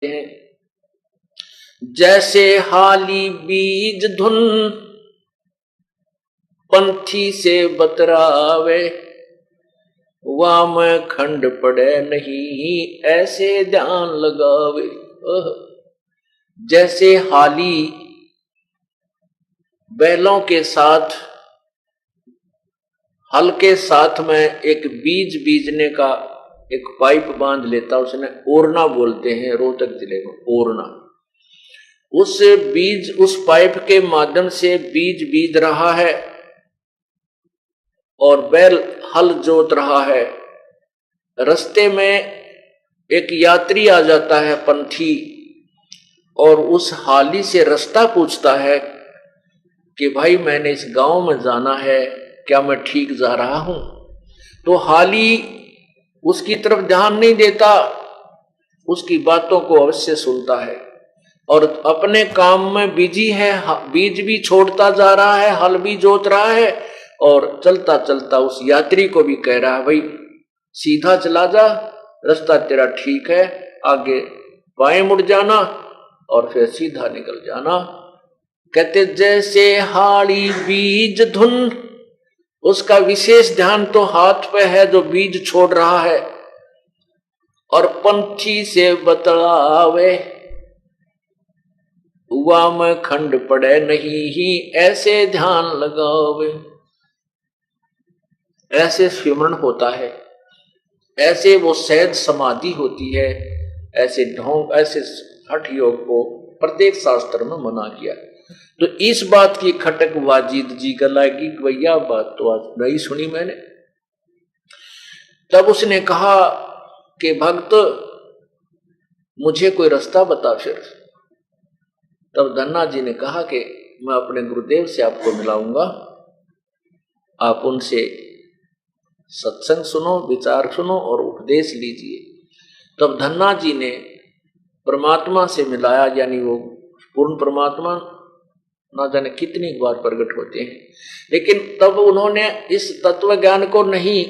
हैं। जैसे हाली बीज धुन पंथी से बतरावे, वाम खंड पड़े नहीं ऐसे ध्यान लगावे। जैसे हाली बैलों के साथ हल के साथ में एक बीज बीजने का एक पाइप बांध लेता, उसने ओरना बोलते हैं रोहतक जिले में, ओरना। उस बीज उस पाइप के माध्यम से बीज बीज रहा है और बैल हल जोत रहा है। रास्ते में एक यात्री आ जाता है पंथी, और उस हाली से रास्ता पूछता है कि भाई मैंने इस गांव में जाना है, क्या मैं ठीक जा रहा हूं? तो हाली उसकी तरफ ध्यान नहीं देता, उसकी बातों को अवश्य सुनता है और अपने काम में बिजी है। बीज भी छोड़ता जा रहा है, हल भी जोत रहा है, और चलता चलता उस यात्री को भी कह रहा है भाई सीधा चला जा, रास्ता तेरा ठीक है, आगे बाएं मुड़ जाना और फिर सीधा निकल जाना। कहते जैसे हाड़ी बीज धुन, उसका विशेष ध्यान तो हाथ पे है जो बीज छोड़ रहा है, और पंथी से बतलावे, हुआ में खंड पड़े नहीं ही ऐसे ध्यान लगावे। ऐसे स्मरण होता है, ऐसे वो सहज समाधि होती है, ऐसे ढोंग ऐसे हठ योग को प्रत्येक शास्त्र में मना किया। तो इस बात की खटक वाजिद जी का लगी, भैया बात तो आज नहीं सुनी मैंने। तब उसने कहा कि भक्त मुझे कोई रास्ता बता फिर। तब धन्ना जी ने कहा कि मैं अपने गुरुदेव से आपको मिलाऊंगा, आप उनसे सत्संग सुनो, विचार सुनो और उपदेश लीजिए। तब धन्ना जी ने परमात्मा से मिलाया, यानी वो पूर्ण परमात्मा ना जाने कितनी बार प्रकट होते हैं, लेकिन तब उन्होंने इस तत्व ज्ञान को नहीं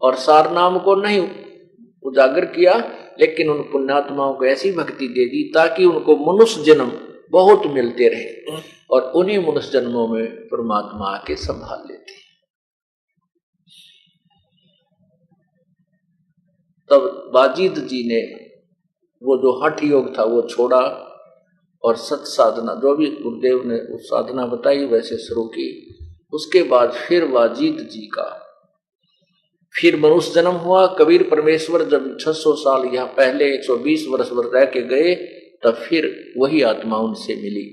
और सार नाम को नहीं उजागर किया, लेकिन उन पुण्यात्माओं को ऐसी भक्ति दे दी ताकि उनको मनुष्य जन्म बहुत मिलते रहे और उन्हीं मनुष्य जन्मों में परमात्मा आके संभाल लेते। तब बाजिद जी ने वो जो हठ योग था वो छोड़ा और सत साधना, जो भी गुरुदेव ने उस साधना बताई वैसे शुरू की। उसके बाद फिर वाजिद जी का फिर मनुष्य जन्म हुआ। कबीर परमेश्वर जब 600 साल यहाँ पहले 120 वर्ष रह के गए, तब फिर वही आत्मा उनसे मिली,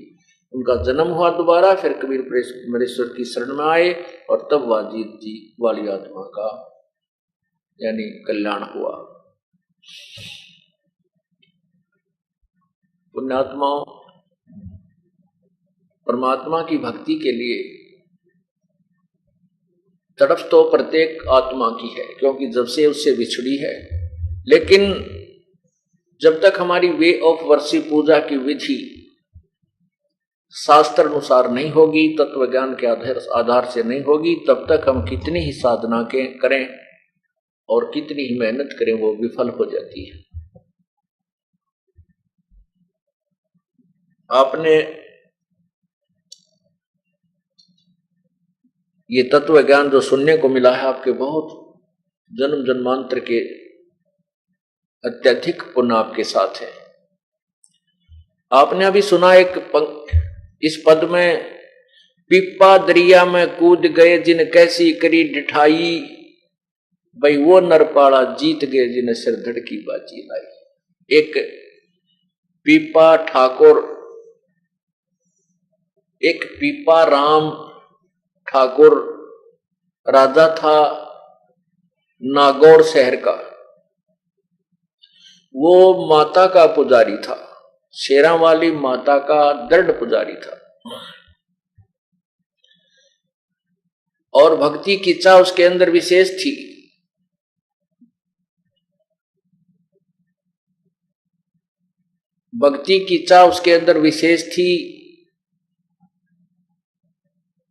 उनका जन्म हुआ दोबारा। फिर कबीर परमेश्वर की शरण में आए और तब वाजिद जी वाली आत्मा का यानी कल्याण हुआ। पुण्यात्माओं, परमात्मा की भक्ति के लिए तड़फ तो प्रत्येक आत्मा की है, क्योंकि जब से उससे बिछड़ी है, लेकिन जब तक हमारी वे ऑफ वर्शिप पूजा की विधि शास्त्र अनुसार नहीं होगी, तत्व ज्ञान के आधार से नहीं होगी, तब तक हम कितनी ही साधना के करें और कितनी ही मेहनत करें वो विफल हो जाती है। आपने ये तत्व ज्ञान जो सुनने को मिला है, आपके बहुत जन्म जन्मांतर के अत्यधिक पुण्य आपके साथ है। आपने अभी सुना इस पद में, पिप्पा दरिया में कूद गए जिन कैसी करी डिठाई, भाई वो नरपाड़ा जीत गए जिन सिर धड़की बाजी लाई। एक पीपा ठाकुर, एक पीपा राम ठाकुर राजा था नागौर शहर का। वो माता का पुजारी था, शेरा वाली माता का दृढ़ पुजारी था, और भक्ति की इच्छा उसके अंदर विशेष थी। भक्ति की इच्छा उसके अंदर विशेष थी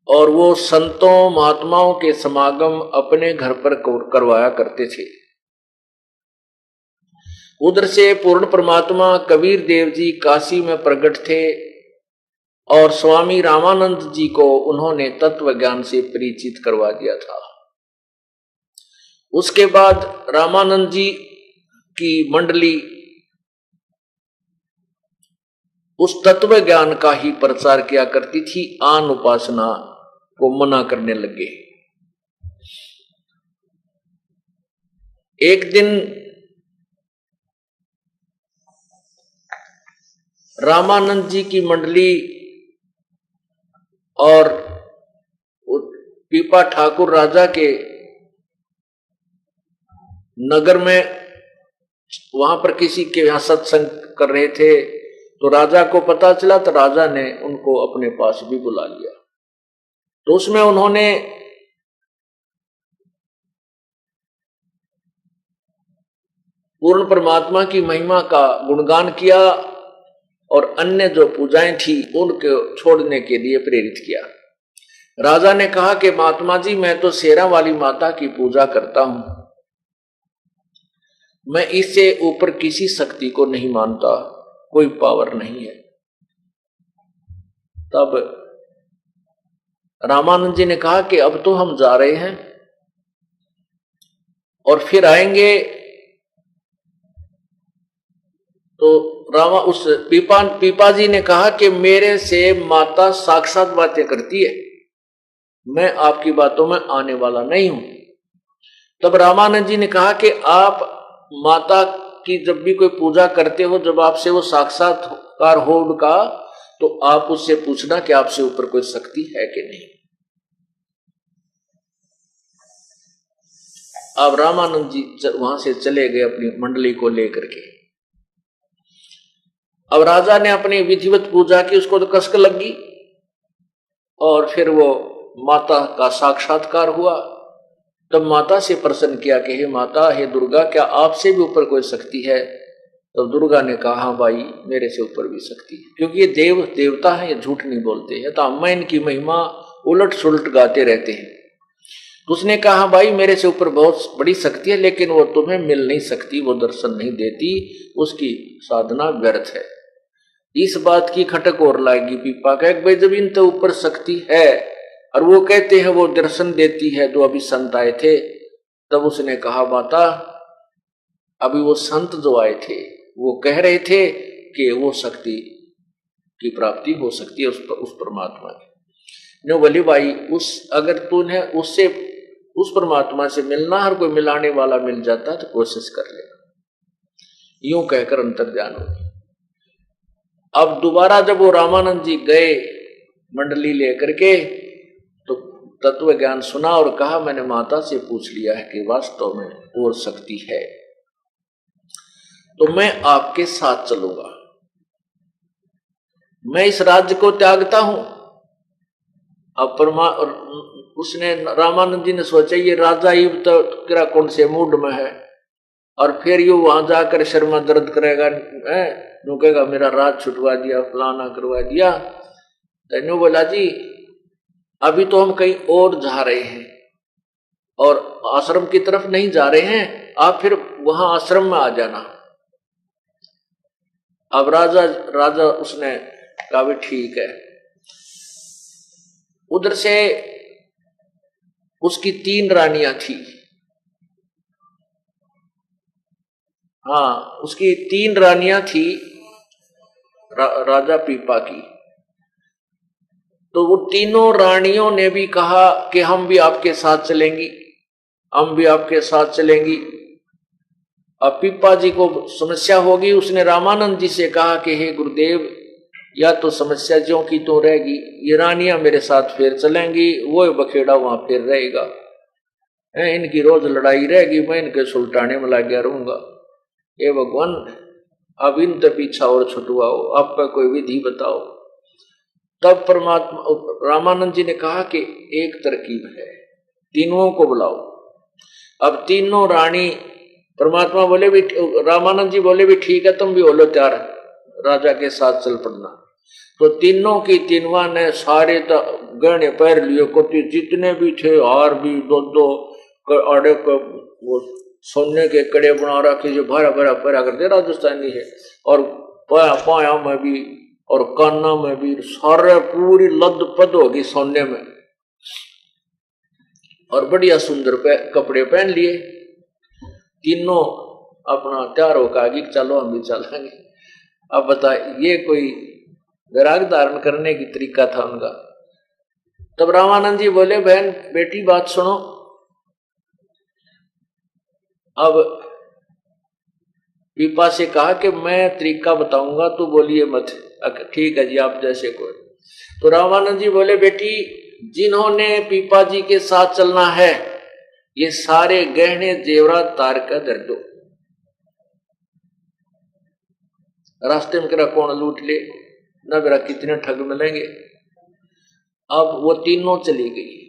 और वो संतों महात्माओं के समागम अपने घर पर करवाया करते थे। उधर से पूर्ण परमात्मा कबीर देव जी काशी में प्रकट थे और स्वामी रामानंद जी को उन्होंने तत्व ज्ञान से परिचित करवा दिया था। उसके बाद रामानंद जी की मंडली उस तत्व ज्ञान का ही प्रचार किया करती थी, आन उपासना को मना करने लगे। एक दिन रामानंद जी की मंडली और पीपा ठाकुर राजा के नगर में वहां पर किसी के यहां सत्संग कर रहे थे, तो राजा को पता चला, तो राजा ने उनको अपने पास भी बुला लिया। तो उसमें उन्होंने पूर्ण परमात्मा की महिमा का गुणगान किया और अन्य जो पूजाएं थी उनको छोड़ने के लिए प्रेरित किया। राजा ने कहा कि महात्मा जी, मैं तो शेरा वाली माता की पूजा करता हूं, मैं इससे ऊपर किसी शक्ति को नहीं मानता, कोई पावर नहीं है। तब रामानंद जी ने कहा कि अब तो हम जा रहे हैं और फिर आएंगे। तो उस पीपा जी ने कहा कि मेरे से माता साक्षात बातें करती है, मैं आपकी बातों में आने वाला नहीं हूं। तब रामानंद जी ने कहा कि आप माता की जब भी कोई पूजा करते हो, जब आपसे वो साक्षात्कार हो उनका, तो आप उससे पूछना कि आपसे ऊपर कोई शक्ति है कि नहीं। अब रामानंद जी वहां से चले गए अपनी मंडली को लेकर के। अब राजा ने अपनी विधिवत पूजा की, उसको तो कसक लगी और फिर वो माता का साक्षात्कार हुआ। तब माता से प्रश्न किया कि हे माता, हे दुर्गा, क्या आपसे भी ऊपर कोई शक्ति है? तब दुर्गा ने कहा, हाँ भाई, मेरे से ऊपर भी शक्ति है, क्योंकि ये देवता है, ये झूठ नहीं बोलते हैं, तो हम इनकी महिमा उलट सुलट गाते रहते हैं। तो उसने कहा, भाई मेरे से ऊपर बहुत बड़ी शक्ति है, लेकिन वो तुम्हें मिल नहीं सकती, वो दर्शन नहीं देती, उसकी साधना व्यर्थ है। इस बात की खटक और लाएगी पीपा का, भाई जब इन तो ऊपर शक्ति है और वो कहते हैं वो दर्शन देती है, तो अभी संत आए थे। तब उसने कहा, माता, अभी वो संत जो आए थे वो कह रहे थे कि वो शक्ति की प्राप्ति हो सकती है उस परमात्मा की। नो बोली, भाई अगर तूने उससे उस परमात्मा से मिलना, हर कोई मिलाने वाला मिल जाता तो कोशिश कर लेना। यूं कहकर अंतर्ध्यान हो गई। अब दोबारा जब वो रामानंद जी गए मंडली लेकर के, तो तत्व ज्ञान सुना और कहा, मैंने माता से पूछ लिया है कि वास्तव में और शक्ति है, तो मैं आपके साथ चलूंगा, मैं इस राज्य को त्यागता हूं। अब उसने रामानंद जी ने सोचा, ये राजा ही तो किरा कौन से मूड में है, और फिर यू वहां जाकर शर्मा दर्द करेगा, कहेगा मेरा राज छुटवा दिया, फलाना करवा दिया। तेनू बोला, जी अभी तो हम कहीं और जा रहे हैं और आश्रम की तरफ नहीं जा रहे हैं, आप फिर वहां आश्रम में आ जाना। अब राजा उसने कहा, भी ठीक है। उधर से उसकी 3 रानियां थी। हाँ, उसकी 3 रानियां थी राजा पीपा की। तो वो तीनों रानियों ने भी कहा कि हम भी आपके साथ चलेंगी, हम भी आपके साथ चलेंगी। अब पीपा जी को समस्या होगी, उसने रामानंद जी से कहा कि हे गुरुदेव, या तो समस्या ज्यों की तो रहेगी, ये रानियां मेरे साथ फिर चलेंगी, वो बखेड़ा वहां फिर रहेगा, इनकी रोज लड़ाई रहेगी, मैं इनके सुलटाने में लग गया रहूंगा। हे भगवान, अब इन तो पीछा और छुटवाओ, आपका कोई विधि बताओ। तब परमात्मा रामानंद जी ने कहा कि एक तरकीब है, तीनों को बुलाओ। अब तीनों रानी, परमात्मा बोले भी, रामानंद जी बोले भी ठीक है, तुम भी बोलो तैयार, राजा के साथ चल पड़ना। तो तीनों की तीनवा ने सारे गहने पैर लिए, कोटी जितने भी थे, हार भी, दो आड़े को वो सोने के कड़े बना रखे जो भरा भरा पहरा करते राजस्थानी है, और पाया में भी और काना में भी सारे पूरी लद पद होगी सोने में, और बढ़िया सुंदर कपड़े पहन लिए। तीनों अपना तैयार होकर आगे चलो हम भी चलेंगे। अब बता, ये कोई वैराग धारण करने की तरीका था उनका। तब रामानंद जी बोले, बहन बेटी बात सुनो। अब पीपा से कहा कि मैं तरीका बताऊंगा, तो बोलिए मत। ठीक है जी, आप जैसे कोई। तो रामानंद जी बोले, बेटी जिन्होंने पीपा जी के साथ चलना है, ये सारे गहने जेवरात तार कर धर दो। रास्ते में करा कौन लूट ले ना, मेरा कितने ठग मिलेंगे। अब वो तीनों चली गई।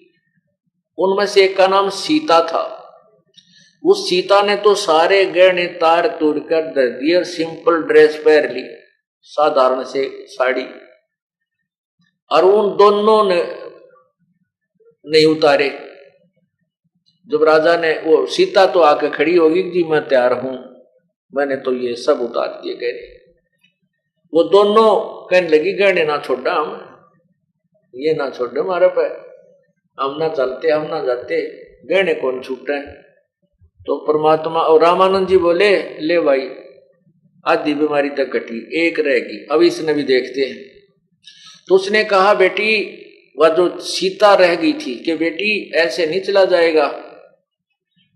उनमें से एक का नाम सीता था। उस सीता ने तो सारे गहने तार तोड़ कर धर दिए और सिंपल ड्रेस पहन ली, साधारण से साड़ी। और उन दोनों ने नहीं उतारे। जब राजा ने, वो सीता तो आके खड़ी होगी जी मैं तैयार हूं, मैंने तो ये सब उतार दिए गहने। वो दोनों कहने लगी, गहने ना छोड़ा हम, ये ना छोड़े हमारे पे, हम ना चलते हम ना जाते, गहने कौन छूट रहे। तो परमात्मा और रामानंद जी बोले, ले भाई आधी बीमारी तक कटी, एक रहेगी, अब इसने भी देखते हैं। तो उसने कहा, बेटी वह जो सीता रह गई थी कि बेटी ऐसे नहीं चला जाएगा,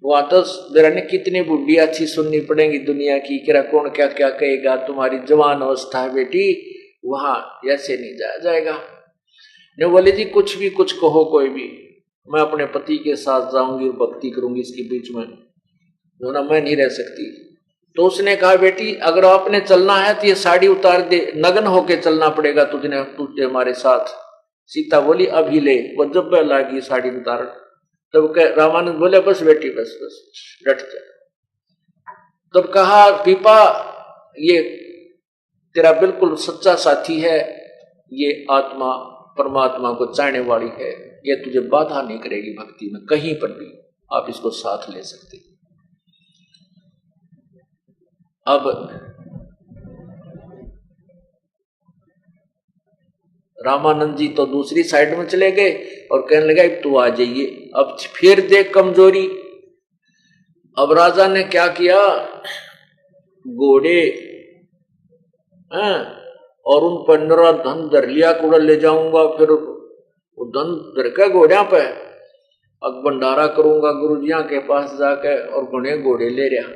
वहां तो जरा ने कितनी बुढ़ी अच्छी सुननी पड़ेगी दुनिया की, किरा कौन क्या क्या कहेगा, तुम्हारी जवान अवस्था है बेटी, वहां ऐसे नहीं जाया जाएगा। ने बोले जी कुछ भी कुछ कहो, कोई भी, मैं अपने पति के साथ जाऊंगी और भक्ति करूंगी, इसके बीच में जो ना मैं नहीं रह सकती। तो उसने कहा, बेटी अगर आपने चलना है तो ये साड़ी उतार दे, नग्न होके चलना पड़ेगा तुझे हमारे साथ। सीता बोली, अभी ले। वो जब लागी साड़ी उतार, तब रामानंद बोले, बस बेटी बस बस डट जा। तब कहा, पीपा ये तेरा बिल्कुल सच्चा साथी है, ये आत्मा परमात्मा को चाहने वाली है, ये तुझे बाधा नहीं करेगी भक्ति में कहीं पर भी, आप इसको साथ ले सकते। अब रामानंद जी तो दूसरी साइड में चले गए और कहने लगा, अब तू आ जाइए, अब फिर देख कमजोरी। अब राजा ने क्या किया, घोड़े और उन 15 धन धर लिया, कूड़ा ले जाऊंगा, फिर वो धन धर के घोड़िया पे अब भंडारा करूंगा गुरुजिया के पास जाके, और घने घोड़े ले रहा।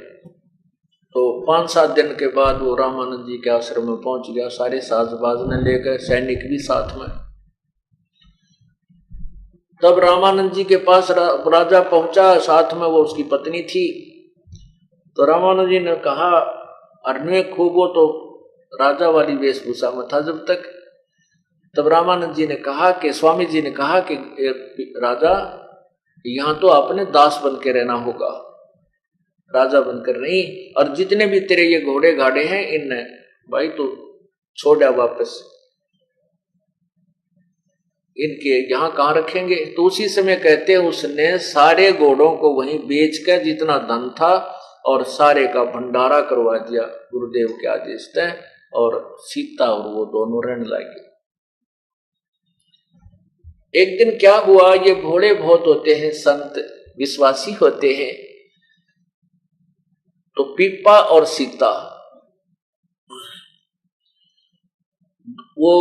तो 5-7 दिन के बाद वो रामानंद जी के आश्रम में पहुंच गया, सारे साजबाज ने लेकर, सैनिक भी साथ में। तब रामानंद जी के पास राजा पहुंचा, साथ में वो उसकी पत्नी थी। तो रामानंद जी ने कहा, अरण्य खूब, वो तो राजा वाली वेशभूषा में था जब तक। तब रामानंद जी ने कहा कि, स्वामी जी ने कहा कि राजा यहां तो आपने दास बन के रहना होगा, राजा बनकर नहीं। और जितने भी तेरे ये घोड़े घाड़े हैं, इनने भाई तो छोड़ा वापस, इनके यहां कहां रखेंगे। तो उसी समय कहते हैं उसने सारे घोड़ों को वहीं बेचकर जितना धन था और सारे का भंडारा करवा दिया गुरुदेव के आदेश से, और सीता और वो दोनों रहने लगे। एक दिन क्या हुआ, ये भोले बहुत होते हैं, संत विश्वासी होते हैं। तो पीपा और सीता वो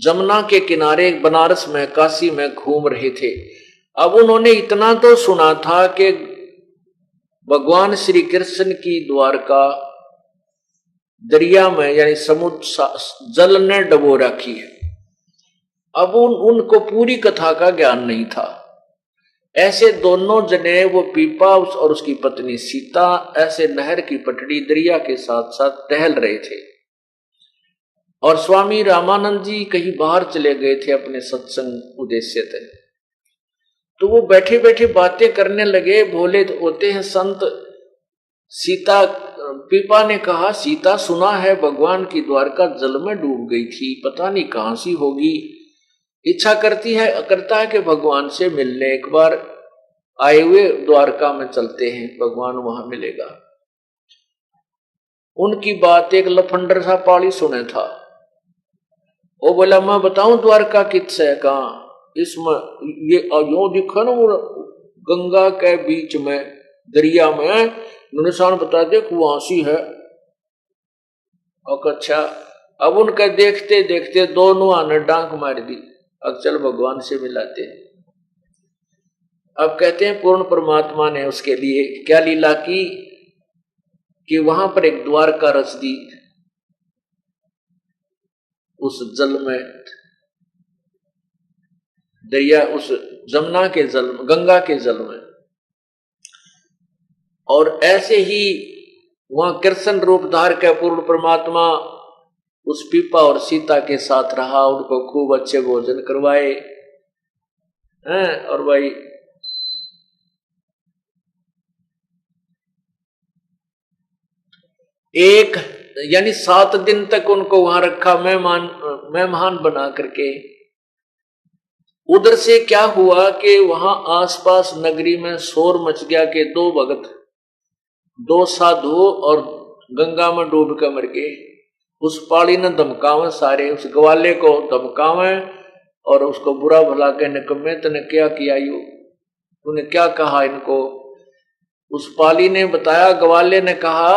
जमुना के किनारे बनारस में, काशी में घूम रहे थे। अब उन्होंने इतना तो सुना था कि भगवान श्री कृष्ण की द्वारका दरिया में यानी समुद्र जल ने डबो रखी है। अब उनको पूरी कथा का ज्ञान नहीं था। ऐसे दोनों जने, वो पीपा और उसकी पत्नी सीता, ऐसे नहर की पटड़ी दरिया के साथ साथ टहल रहे थे। और स्वामी रामानंद जी कहीं बाहर चले गए थे अपने सत्संग उद्देश्य थे। तो वो बैठे बैठे बातें करने लगे। भोले होते हैं संत। सीता, पीपा ने कहा, सीता सुना है भगवान की द्वारका जल में डूब गई थी, पता नहीं कहां सी होगी, इच्छा करता है कि भगवान से मिलने एक बार आए हुए द्वारका में चलते हैं, भगवान वहां मिलेगा। उनकी बात एक लफंडर सा पाली सुने था। वो बोला मैं बताऊं द्वारका किस है, कहा इसमें ये यो दिखा ना, वो गंगा के बीच में दरिया में निशान बता दे कुआसी है। अच्छा, अब उनका देखते देखते दोनों आने डांक मार दी, अब चल भगवान से मिलाते हैं। अब कहते हैं पूर्ण परमात्मा ने उसके लिए क्या लीला की कि वहां पर एक द्वारका रच दी उस जल में, दरिया उस जमुना के जल में, गंगा के जल में। और ऐसे ही वहां कृष्ण रूप धार के पूर्ण परमात्मा उस पीपा और सीता के साथ रहा, उनको खूब अच्छे भोजन करवाए हैं। और भाई एक यानी 7 दिन तक उनको वहां रखा मेहमान बना करके। उधर से क्या हुआ कि वहां आसपास नगरी में शोर मच गया कि 2 भगत, 2 साधु और गंगा में डूब कर मर गए। उस पाड़ी ने धमकावे, सारे उस ग्वाले को धमकावे और उसको बुरा भला के निकम्मे तूने क्या किया, यू तूने क्या कहा इनको। उस पाली ने बताया, ग्वाले ने कहा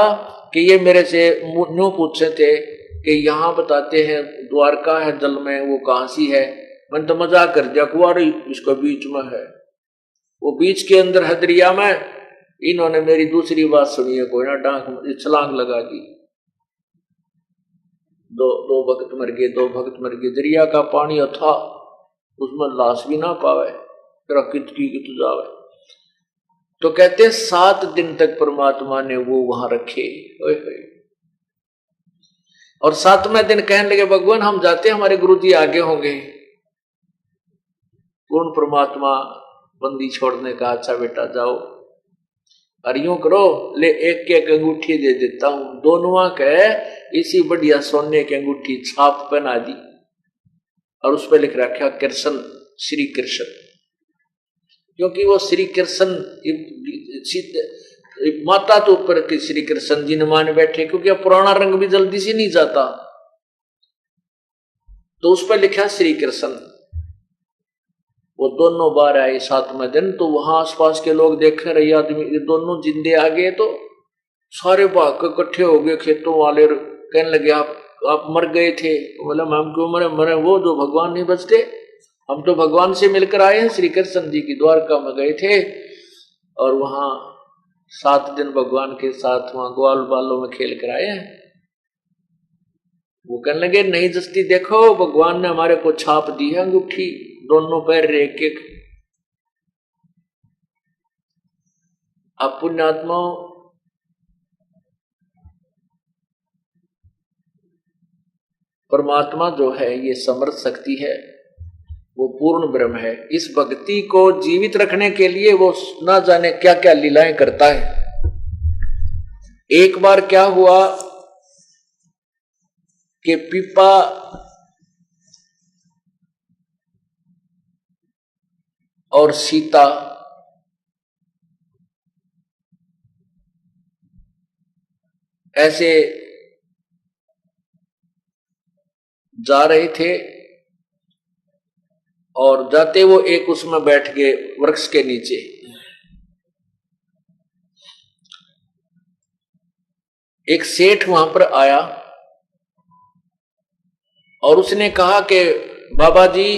कि ये मेरे से न्यू पूछे थे कि यहाँ बताते हैं द्वारका है जल में, वो कहां सी है। मैंने तो मजाक कर दिया, कुआरी इसको बीच में है, वो बीच के अंदर है दरिया में। इन्होंने मेरी दूसरी बात सुनी है, कोई ना डांक छलांग लगा दी। दो भक्त मर गए, 2 भक्त मर गए। दरिया का पानी था, उसमें लाश भी ना पावे, तेरा कित जावे। तो कहते 7 दिन तक परमात्मा ने वो वहां रखे। और 7वें दिन कहने लगे भगवान हम जाते, हमारे गुरु जी आगे होंगे। पूर्ण परमात्मा बंदी छोड़ने का, अच्छा बेटा जाओ, और यूं करो ले एक अंगूठी दे देता हूं, दोनों के इसी बढ़िया सोने की अंगूठी छाप पहना दी और उस पर लिख रखा कृष्ण, श्री कृष्ण। क्योंकि वो श्री कृष्ण माता तो ऊपर के श्री कृष्ण जी ने मान बैठे, क्योंकि अब पुराना रंग भी जल्दी से नहीं जाता, तो उस पर लिखा श्री कृष्ण। वो दोनों बार आए 7वें दिन, तो वहां आसपास के लोग देख रहे आदमी ये दोनों जिंदे आ गए, तो सारे भाग के इकट्ठे हो गए। खेतों वाले कहने लगे आप मर गए थे। तो बोला हम क्यों मरे, वो जो भगवान नहीं बचते, हम तो भगवान से मिलकर आए हैं, श्री कृष्ण जी की द्वारका में गए थे और वहां 7 दिन भगवान के साथ वहां ग्वाल बालों में खेल कर आए हैं। वो कहने लगे नहीं जस्ती, देखो भगवान ने हमारे को छाप दी है अंगूठी, दोनों पैर एक एक। अब पुण्यात्मा परमात्मा जो है ये समर्थ शक्ति है, वो पूर्ण ब्रह्म है। इस भक्ति को जीवित रखने के लिए वो ना जाने क्या क्या लीलाएं करता है। एक बार क्या हुआ कि पीपा और सीता ऐसे जा रहे थे और जाते वो एक उसमें बैठ गए वृक्ष के नीचे। एक सेठ वहां पर आया और उसने कहा कि बाबा जी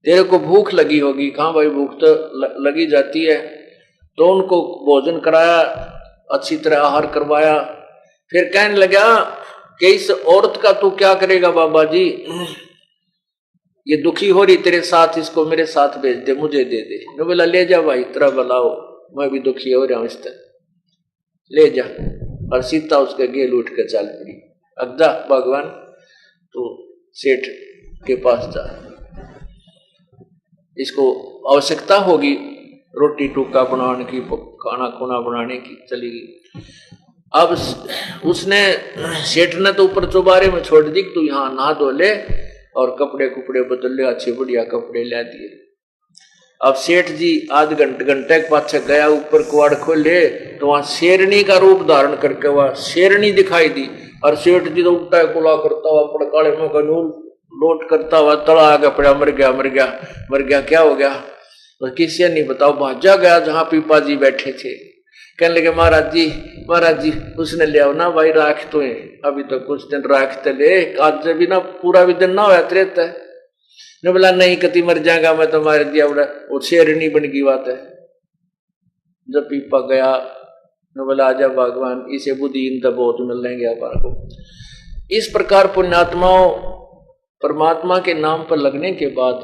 तेरे को भूख लगी होगी। कहाँ भाई, भूख तो लगी जाती है। तो उनको भोजन कराया, अच्छी तरह आहार करवाया। फिर कहने लगा कि इस औरत का तू क्या करेगा बाबा जी, ये दुखी हो रही तेरे साथ, इसको मेरे साथ भेज दे, मुझे दे दे। मैं बोला ले जा भाई, तेरा भलाओ, मैं भी दुखी हो रहा हूं, इस तरह ले जा। और सीता उसके गेल उठ कर चल पड़ी। अब जा भगवान, तो सेठ के पास जा, इसको आवश्यकता होगी रोटी टूका बनाने की, खाना खुना बनाने की, चली गई। अब उसने सेठ ने तो ऊपर चौबारे में छोड़ दी, तू यहाँ नहा धो ले और कपड़े कुपड़े बदल ले, अच्छे बढ़िया कपड़े ला दिए। अब सेठ जी आध घंटे के पाछे गया, ऊपर कुआड़ खोले तो वहां शेरनी का रूप धारण करके वह शेरनी दिखाई दी। और सेठ जी तो उल्टा कुला करता हुआ पड़काले में कानून लोट करता हुआ तड़ा आगे पड़ा, मर गया मर गया मर गया, क्या हो गया? तो किसी नहीं बताओ, भाजा गया जहां पीपा जी बैठे थे। कहने लगे महाराज जी उसने ले आओ ना भाई, राख तो है अभी तो कुछ दिन राखते ले, आज भी ना पूरा भी दिन ना होया रहता है। ने बोला नहीं कति मर जाएगा मैं तो मार दिया, बोला वो शेरनी बन की बात है। जब पीपा गया ने बोला आजा भगवान, इसे बुद्धिहीन तो बहुत मिल लेंगे अपन को। इस प्रकार पुण्यात्माओं परमात्मा के नाम पर लगने के बाद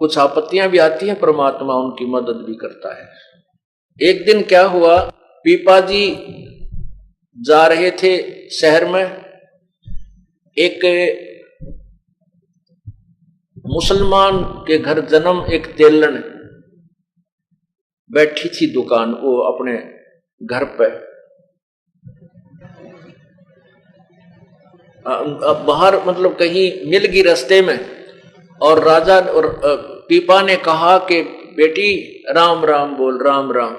कुछ आपत्तियां भी आती हैं, परमात्मा उनकी मदद भी करता है। एक दिन क्या हुआ, पीपा जी जा रहे थे शहर में, एक मुसलमान के घर जन्म एक तेलन बैठी थी दुकान, वो अपने घर पे बाहर मतलब कहीं मिल गई रास्ते में। और राजा और पीपा ने कहा कि बेटी राम राम बोल, राम राम।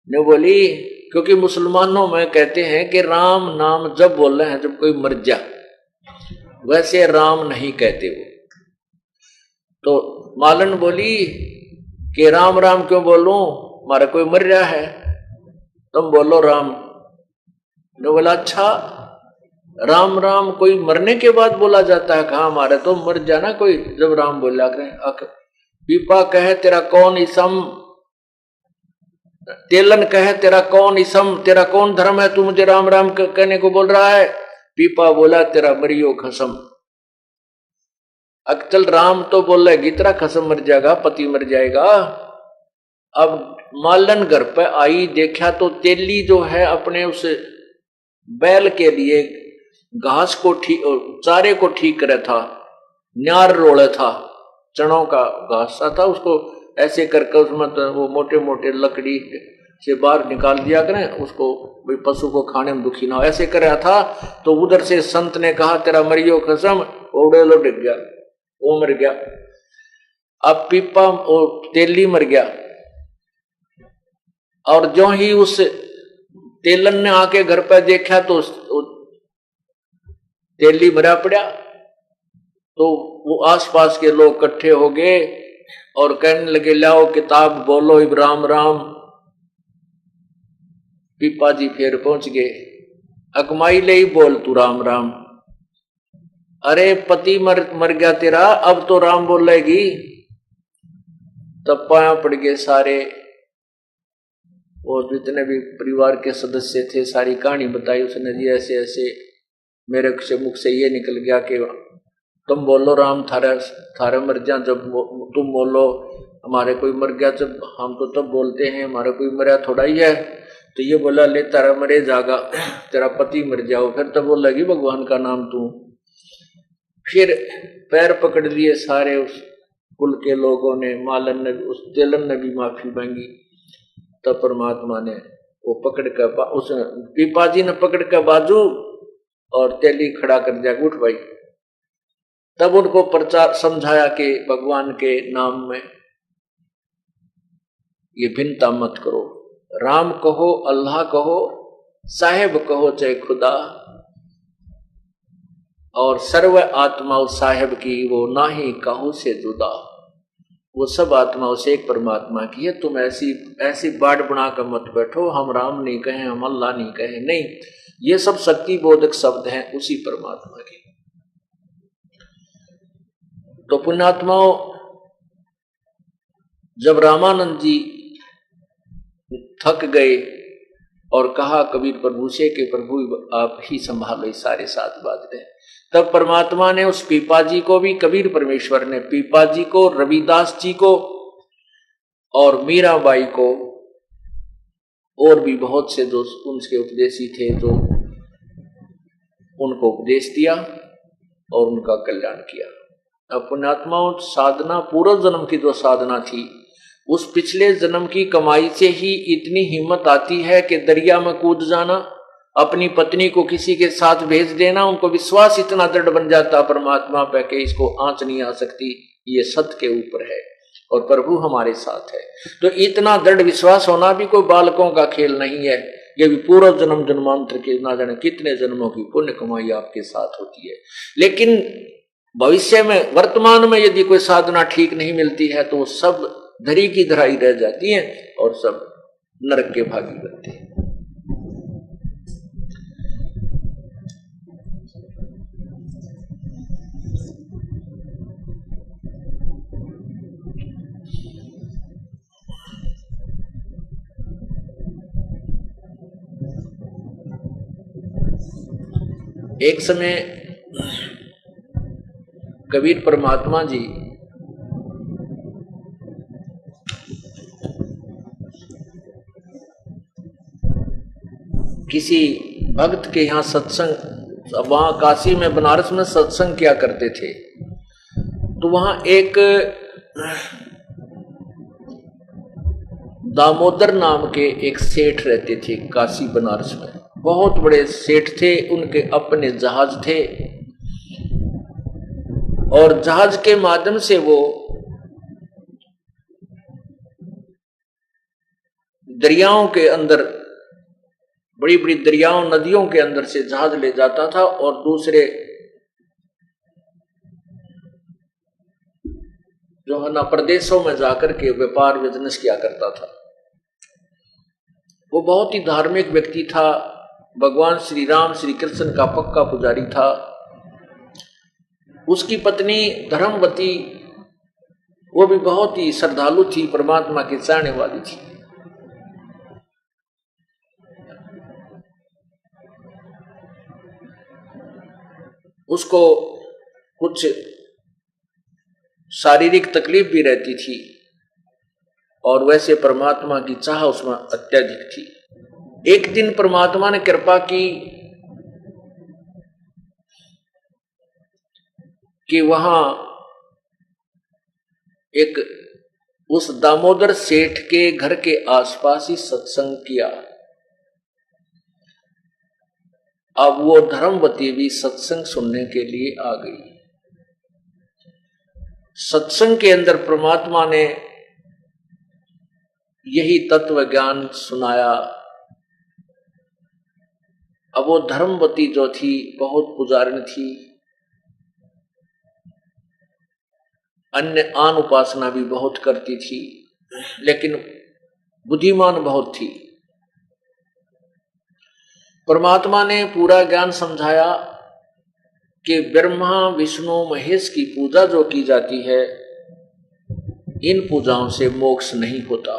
ने बोली क्योंकि मुसलमानों में कहते हैं कि राम नाम जब बोल रहे हैं जब कोई मर जा, वैसे राम नहीं कहते वो। तो मालन बोली कि राम राम क्यों बोलूं, हमारा कोई मर रहा है, तुम बोलो राम। ने बोला अच्छा राम राम कोई मरने के बाद बोला जाता है? कहा हमारे तो मर जाना कोई जब राम बोला करें। पीपा कहे तेरा कौन इसम, तेलन कहे तेरा कौन इसम, तेरा कौन धर्म है, तू मुझे राम राम कहने को बोल रहा है? पीपा बोला तेरा मरियो खसम। अक्चल राम तो बोल रहे तेरा खसम मर जाएगा, पति मर जाएगा। अब मालन घर पे आई, देखा तो तेली जो है अपने उस बैल के लिए घास को ठीक चारे को ठीक करे था, न्यार रोड़े था, चनों का घास था, उसको ऐसे करके उसमें तो वो मोटे मोटे लकड़ी से बाहर निकाल दिया करें उसको, पशु को खाने में दुखी ना हो, ऐसे कर रहा था। तो उधर से संत ने कहा तेरा मरियो कसम, ओढ़े लो डिग गया, वो मर गया। अब पीपा और तेली मर गया। और जो ही उस तेलन ने आके घर पर देखा तो तेली मरा पड़ा। तो वो आसपास के लोग इकट्ठे हो गए और कहने लगे लाओ किताब बोलो इब राम राम। पीपा जी फिर पहुंच गए, अकमाई ले ही बोल तू राम राम। अरे पति मर गया तेरा, अब तो राम बोलेगी। तब पाया पड़ गए सारे, और जितने भी परिवार के सदस्य थे सारी कहानी बताई उसने जी, ऐसे ऐसे मेरे से मुख से ये निकल गया कि तुम बोलो राम थारे मर जा, जब तुम बोलो हमारे कोई मर गया, जब हम तो तब बोलते हैं, हमारा कोई मरा थोड़ा ही है। तो ये बोला ले तारा मरे जागा, तेरा पति मर जाओ। फिर तब बोलेगी भगवान का नाम तू। फिर पैर पकड़ लिए सारे उस कुल के लोगों ने, मालन ने, उस तेलन ने भी माफी मांगी। तब परमात्मा ने वो पकड़ कर उस पीपा जी ने पकड़ कर बाजू और तेली खड़ा कर दिया, उठ भाई। तब उनको प्रचार समझाया कि भगवान के नाम में ये भिन्नता मत करो, राम कहो, अल्लाह कहो, साहेब कहो चाहे खुदा, और सर्व आत्मा साहेब की वो ना ही कहो से जुदा। वो सब आत्माओं से एक परमात्मा की है। तुम ऐसी बाढ़ बना कर मत बैठो, हम राम नहीं कहें, हम अल्लाह नहीं कहें, नहीं, ये सब शक्ति बोधक शब्द हैं उसी परमात्मा के। तो पुण्यात्माओं, जब रामानंद जी थक गए और कहा कबीर प्रभु से कि प्रभु आप ही संभालो सारे साथ बात रहे, तब परमात्मा ने उस पीपा जी को भी, कबीर परमेश्वर ने पीपा जी को, रविदास जी को और मीराबाई को, और भी बहुत से जो उनके उपदेशी थे जो उनको उपदेश दिया और उनका कल्याण किया। अब पुण्यात्माओं, साधना पूर्व जन्म की जो साधना थी उस पिछले जन्म की कमाई से ही इतनी हिम्मत आती है कि दरिया में कूद जाना, अपनी पत्नी को किसी के साथ भेज देना। उनको विश्वास इतना दृढ़ बन जाता परमात्मा पे कि इसको आंच नहीं आ सकती, ये सत्य के ऊपर है और प्रभु हमारे साथ है। तो इतना दृढ़ विश्वास होना भी कोई बालकों का खेल नहीं है। ये भी पूर्व जन्म जन्मांतर के ना जाने कितने जन्मों की पुण्य कमाई आपके साथ होती है। लेकिन भविष्य में, वर्तमान में यदि कोई साधना ठीक नहीं मिलती है तो वो सब धरी की धराई रह जाती है और सब नरक के भागी बनते हैं। एक समय कबीर परमात्मा जी किसी भक्त के यहाँ सत्संग, वहां काशी में, बनारस में सत्संग किया करते थे। तो वहां एक दामोदर नाम के एक सेठ रहते थे काशी बनारस में। बहुत बड़े सेठ थे, उनके अपने जहाज थे और जहाज के माध्यम से वो दरियाओं के अंदर, बड़ी बड़ी दरियाओं नदियों के अंदर से जहाज ले जाता था और दूसरे जो है ना प्रदेशों में जाकर के व्यापार बिजनेस किया करता था। वो बहुत ही धार्मिक व्यक्ति था, भगवान श्री राम श्री कृष्ण का पक्का पुजारी था। उसकी पत्नी धर्मवती, वो भी बहुत ही श्रद्धालु थी, परमात्मा की चाहने वाली थी। उसको कुछ शारीरिक तकलीफ भी रहती थी और वैसे परमात्मा की चाह उसमें अत्यधिक थी। एक दिन परमात्मा ने कृपा की कि वहां एक उस दामोदर सेठ के घर के आसपास ही सत्संग किया। अब वो धर्मवती भी सत्संग सुनने के लिए आ गई। सत्संग के अंदर परमात्मा ने यही तत्व ज्ञान सुनाया। अब वो धर्मवती जो थी बहुत पुजारिन थी, अन्य आन उपासना भी बहुत करती थी, लेकिन बुद्धिमान बहुत थी। परमात्मा ने पूरा ज्ञान समझाया कि ब्रह्मा विष्णु महेश की पूजा जो की जाती है, इन पूजाओं से मोक्ष नहीं होता।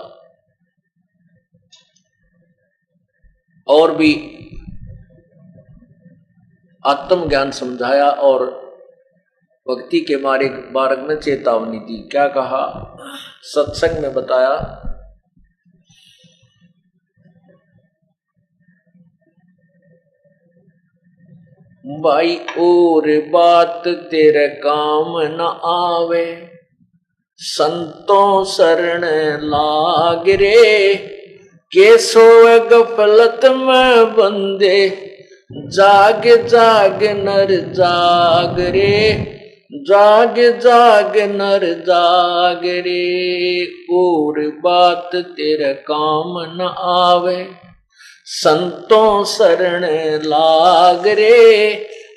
और भी आत्म ज्ञान समझाया और भक्ति के मार्ग में चेतावनी दी। क्या कहा? सत्संग में बताया, भाई और बात तेरे काम न आवे, संतों शरण लाग रे, के सोए गफलत में बंदे, जाग जाग नर जाग रे, जाग जाग नर जाग रे। और बात तेरे काम न आवे, संतों शरण लाग रे,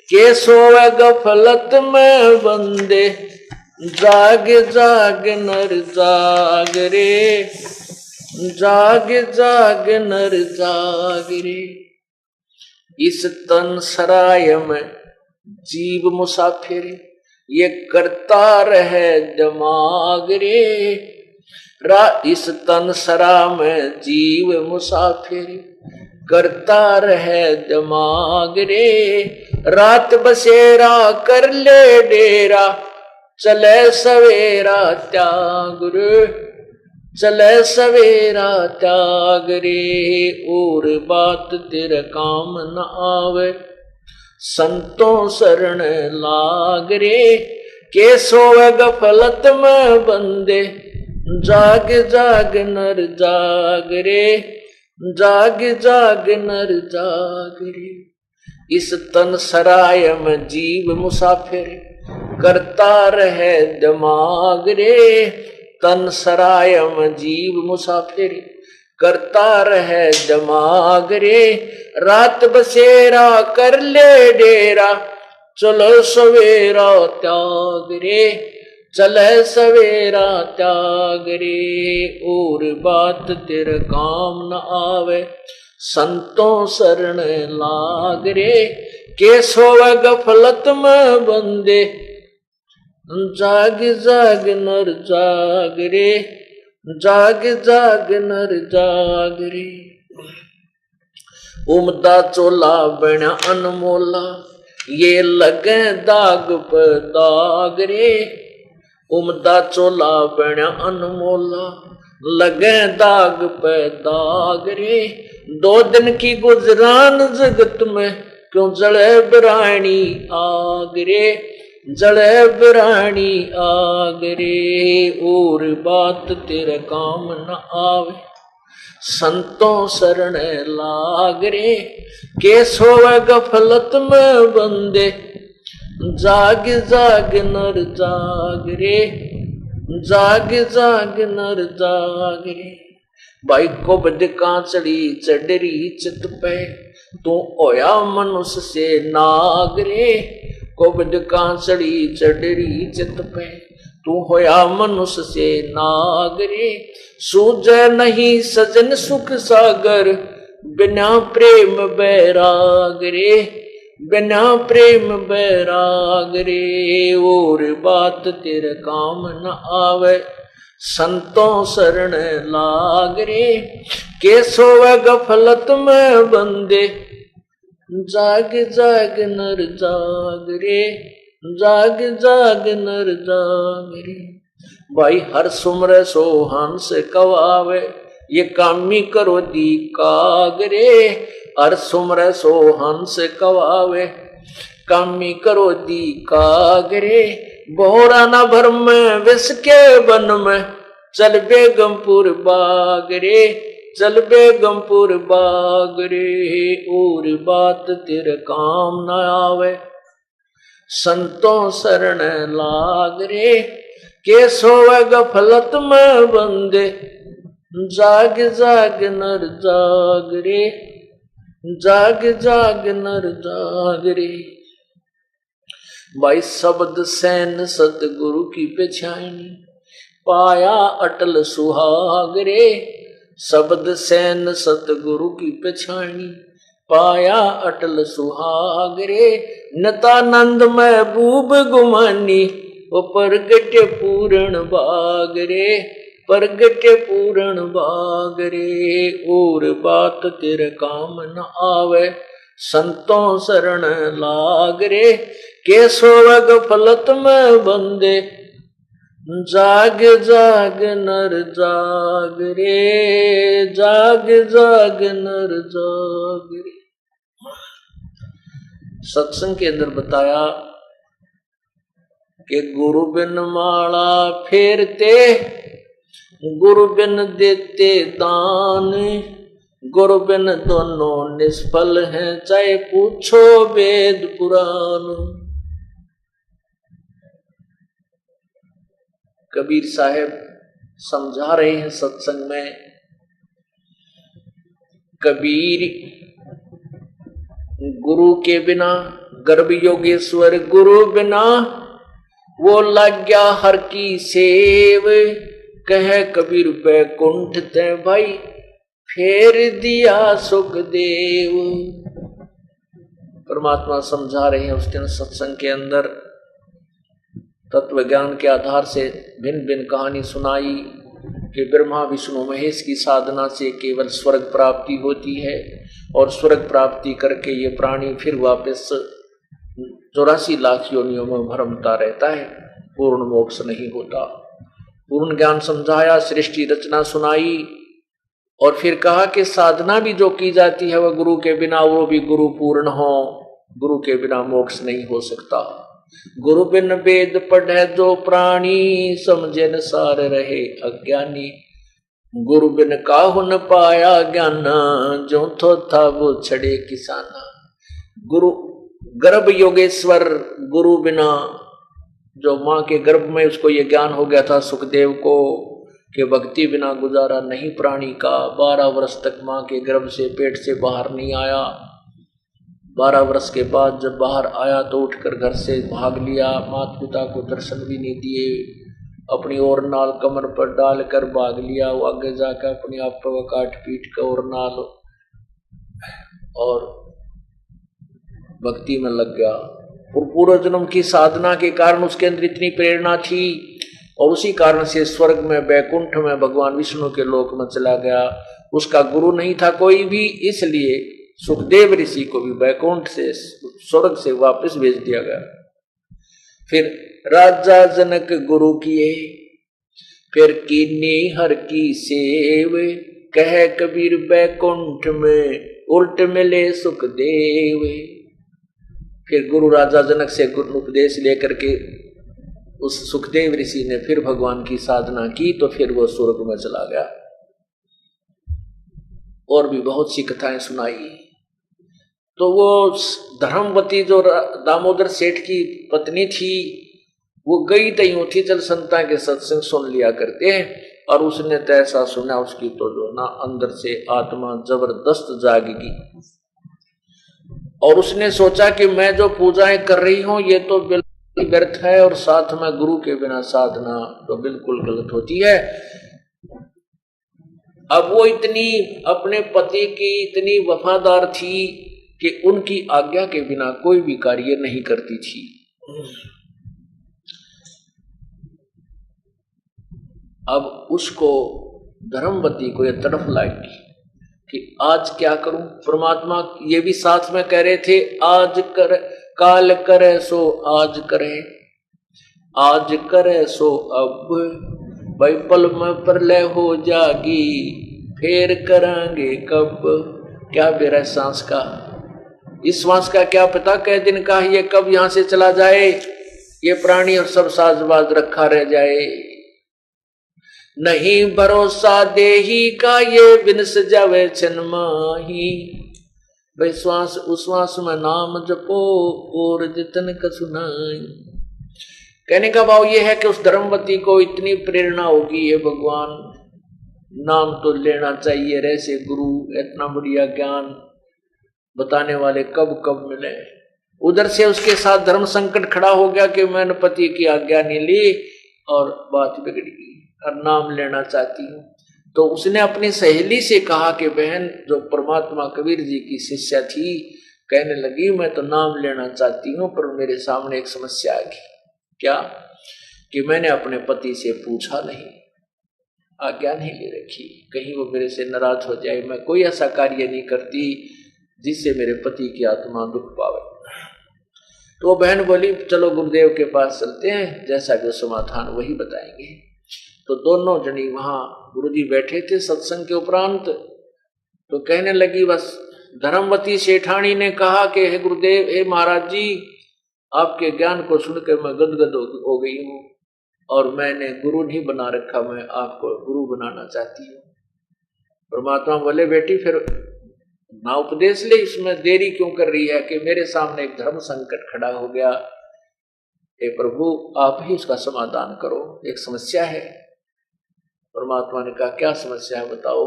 के सोए गफलत में बंदे, जाग जाग नर जाग रे, जाग जाग नर जाग रे। इस तन सराय में जीव मुसाफिर, ये करता रहे दिमाग रे। इस तन सरा में जीव मुसाफिर, करता रहे दिमाग रे। रात बसेरा कर ले डेरा, चले सवेरा त्याग रे, चले सवेरा त्याग रे। और बात तेरे काम न आवे, संतों शरण लाग रे, के सोए गफलत में बंदे, जाग जाग नर जाग रे, जाग जाग नर जाग रे। इस तन सराय में जीव मुसाफिर, करता रहे दिमाग रे। तन सराय में जीव मुसाफिर, करता रहे दिमाग रे। रात बसेरा कर ले डेरा, चलो सवेरा त्याग रे, चले सवेरा त्याग रे। और बात तेरे काम न आवे, संतों शरण लाग रे। के सोवे गफलत में बंदे, जाग जाग नर जाग रे, जाग जाग नर जाग रे। उमदा चोला बना अनमोला, ये लगे दाग पे दाग रे। उमदा चोला बना अनमोला, लगे दाग पे दाग रे। 2 दिन की गुजरान जगत में, क्यों जले बिरानी आग रे, जले बिरानी आग रे। और बात तेरे काम न आवे, संतों शरण लाग रे। के सोवे गफलत में बंदे, जाग जाग नर जाग रे, जाग जाग नर जाग रे। भाई को बदका चढ़ी चढ़री चित पे, तू होया मनुष्य से नाग रे। को बदका चढ़ी चढ़री चित पे, तू होया मनुष्य से नाग रे। सूझे नहीं सजन सुख सागर, बिना प्रेम बैराग रे, बिना प्रेम बैराग रे। और बात तेरे काम न आवे, संतों शरण लाग रे। के सोवे गफलत में बंदे, जाग जाग नर जाग रे, जाग जाग नर जाग रे। भाई हर सुमर सो हंस कवावे, ये कामी करो दी काग रे। हर सुमर सो हंस कवावे, कामी करो दी काग रे। बोरा न भर में विष के वन में, चल बेगमपुर बाग रे, चल बेगमपुर बाग रे। और बात तेरे काम न आवे, संतों शरण लाग रे। के सोवे गफलत में बंदे, जाग जाग नर जाग रे, जाग जाग नर जाग रे। भाई शब्द सैन सतगुरु की पेछानी, पाया अटल सुहाग रे। शब्द सैन सतगुरु की पेछानी, पाया अटल सुहाग रे। नतानंद महबूब गुमानी, वो परगट पूर्ण बाग रे, परगट पूर्ण बाग रे। और बात तेरे काम न आवे, संतों शरण लाग रे। के सोवे गफलत में बंदे, जाग जाग नर जाग रे, जाग जाग नर जाग रे। सत्संग के अंदर बताया कि गुरु बिन माला फेरते, गुरु बिन देते दान। गुरु बिन दोनों निष्फल हैं, चाहे पूछो वेद पुराण। कबीर साहब समझा रहे हैं सत्संग में, कबीर गुरु के बिना, गर्भ योगेश्वर गुरु बिना, वो लग गया हर की सेव। कह कबीर बैकुंठ ते भाई, फेर दिया सुखदेव। परमात्मा समझा रहे हैं उस दिन सत्संग के अंदर, तत्व ज्ञान के आधार से भिन्न भिन्न कहानी सुनाई कि ब्रह्मा विष्णु महेश की साधना से केवल स्वर्ग प्राप्ति होती है, और स्वर्ग प्राप्ति करके ये प्राणी फिर वापस 84 लाख योनियों में भ्रमता रहता है, पूर्ण मोक्ष नहीं होता। पूर्ण ज्ञान समझाया, सृष्टि रचना सुनाई, और फिर कहा कि साधना भी जो की जाती है वह गुरु के बिना, वो भी गुरु पूर्ण हो, गुरु के बिना मोक्ष नहीं हो सकता। गुरु बिन वेद पढ़े जो प्राणी, समझे न सार रहे अज्ञानी। गुरु बिन काहु न पाया ज्ञान, जो थो था वो छड़े किसाना। गुरु गर्भ योगेश्वर, गुरु बिना, जो माँ के गर्भ में उसको ये ज्ञान हो गया था सुखदेव को कि भक्ति बिना गुजारा नहीं प्राणी का। 12 वर्ष तक माँ के गर्भ से पेट से बाहर नहीं आया। 12 वर्ष के बाद जब बाहर आया तो उठकर घर से भाग लिया, माता पिता को दर्शन भी नहीं दिए, अपनी और नाल कमर पर डालकर भाग लिया। वो आगे जाकर अपने आप पर काट पीट कर और नाल और भक्ति में लग गया। और पूर्व जन्म की साधना के कारण उसके अंदर इतनी प्रेरणा थी और उसी कारण से स्वर्ग में वैकुंठ में भगवान विष्णु के लोक में चला गया। उसका गुरु नहीं था कोई भी, इसलिए सुखदेव ऋषि को भी वैकुंठ से स्वर्ग से वापस भेज दिया गया। फिर राजा जनक गुरु किए, फिर कीनी हर की सेव, कह कबीर वैकुंठ में उल्ट मिले सुखदेव। फिर गुरु राजा जनक से गुरु उपदेश लेकर के उस सुखदेव ऋषि ने फिर भगवान की साधना की तो फिर वो स्वर्ग में चला गया। और भी बहुत सी कथाएं सुनाई। तो वो धर्मवती जो दामोदर सेठ की पत्नी थी, वो गई तई थी चल संता के सत्संग सुन लिया करते हैं। और उसने तो ऐसा सुना उसकी तो जो ना अंदर से आत्मा जबरदस्त जागेगी। और उसने सोचा कि मैं जो पूजाएं कर रही हूं ये तो बिल्कुल व्यर्थ है और साथ में गुरु के बिना साधना तो बिल्कुल गलत होती है। अब वो इतनी अपने पति की इतनी वफादार थी कि उनकी आज्ञा के बिना कोई भी कार्य नहीं करती थी। अब उसको धर्मवती को यह तड़फ लागी कि आज क्या करूं। परमात्मा ये भी साथ में कह रहे थे, आज कर काल करे सो आज करे, आज करे सो अब, भाई पल में प्रलय हो जागी, फिर करेंगे कब। क्या बेरा सांस का, इस श्वास का क्या पता कै दिन का ये कब यहां से चला जाए, ये प्राणी और सब साजबाज रखा रह जाए। नहीं भरोसा देही का ये बिनस जावे छनमाही, भाई श्वास उश्वास में नाम जपो और जितन का सुनाई। कहने का भाव ये है कि उस धर्मवती को इतनी प्रेरणा होगी, ये भगवान नाम तो लेना चाहिए, ऐसे गुरु इतना बढ़िया ज्ञान बताने वाले कब कब मिले। उधर से उसके साथ धर्म संकट खड़ा हो गया कि मैंने पति की आज्ञा नहीं ली और बात बिगड़ गई और नाम लेना चाहती हूँ। तो उसने अपनी सहेली से कहा कि बहन जो परमात्मा कबीर जी की शिष्या थी, कहने लगी मैं तो नाम लेना चाहती हूँ पर मेरे सामने एक समस्या आ गई। क्या कि मैंने अपने पति से पूछा नहीं, आज्ञा नहीं ले रखी, कहीं वो मेरे से नाराज हो जाए। मैं कोई ऐसा कार्य नहीं करती जिससे मेरे पति की आत्मा दुख पावे। तो वो बहन बोली चलो गुरुदेव के पास चलते हैं, जैसा जो समाधान वही बताएंगे। तो दोनों जनी वहां गुरुजी बैठे थे सत्संग के उपरांत। तो कहने लगी बस धर्मवती सेठानी ने कहा कि हे गुरुदेव, हे महाराज जी, आपके ज्ञान को सुनकर मैं गदगद हो गई हूँ और मैंने गुरु नहीं बना रखा, मैं आपको गुरु बनाना चाहती हूँ। परमात्मा बोले बेटी फिर ना उपदेश ले, इसमें देरी क्यों कर रही है कि मेरे सामने एक धर्म संकट खड़ा हो गया। हे प्रभु आप ही उसका समाधान करो, एक समस्या है। परमात्मा ने कहा क्या समस्या है बताओ।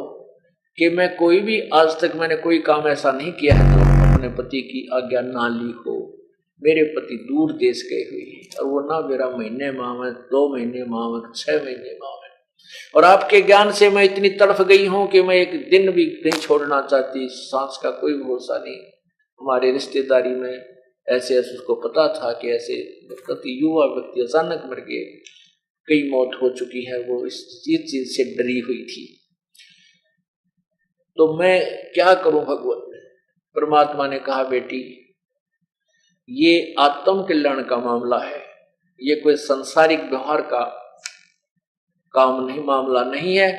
कि मैं कोई भी आज तक मैंने कोई काम ऐसा नहीं किया है तो अपने पति की आज्ञा ना ली हो। मेरे पति दूर देश गए हुए और वो ना मेरा महीने माह में, 2 महीने माह में, 6 महीने माह में, और आपके ज्ञान से मैं इतनी तड़फ गई हूं कि मैं एक दिन भी नहीं छोड़ना चाहती। सांस का कोई भरोसा नहीं। हमारे रिश्तेदारी में ऐसे उसको पता था कि ऐसे व्यक्ति, युवा व्यक्ति अचानक मर गए, कई मौत हो चुकी है, वो इस चीज से डरी हुई थी। तो मैं क्या करूं भगवान। परमात्मा ने कहा बेटी ये आत्म कल्याण का मामला है, ये कोई सांसारिक व्यवहार का काम नहीं, मामला नहीं है।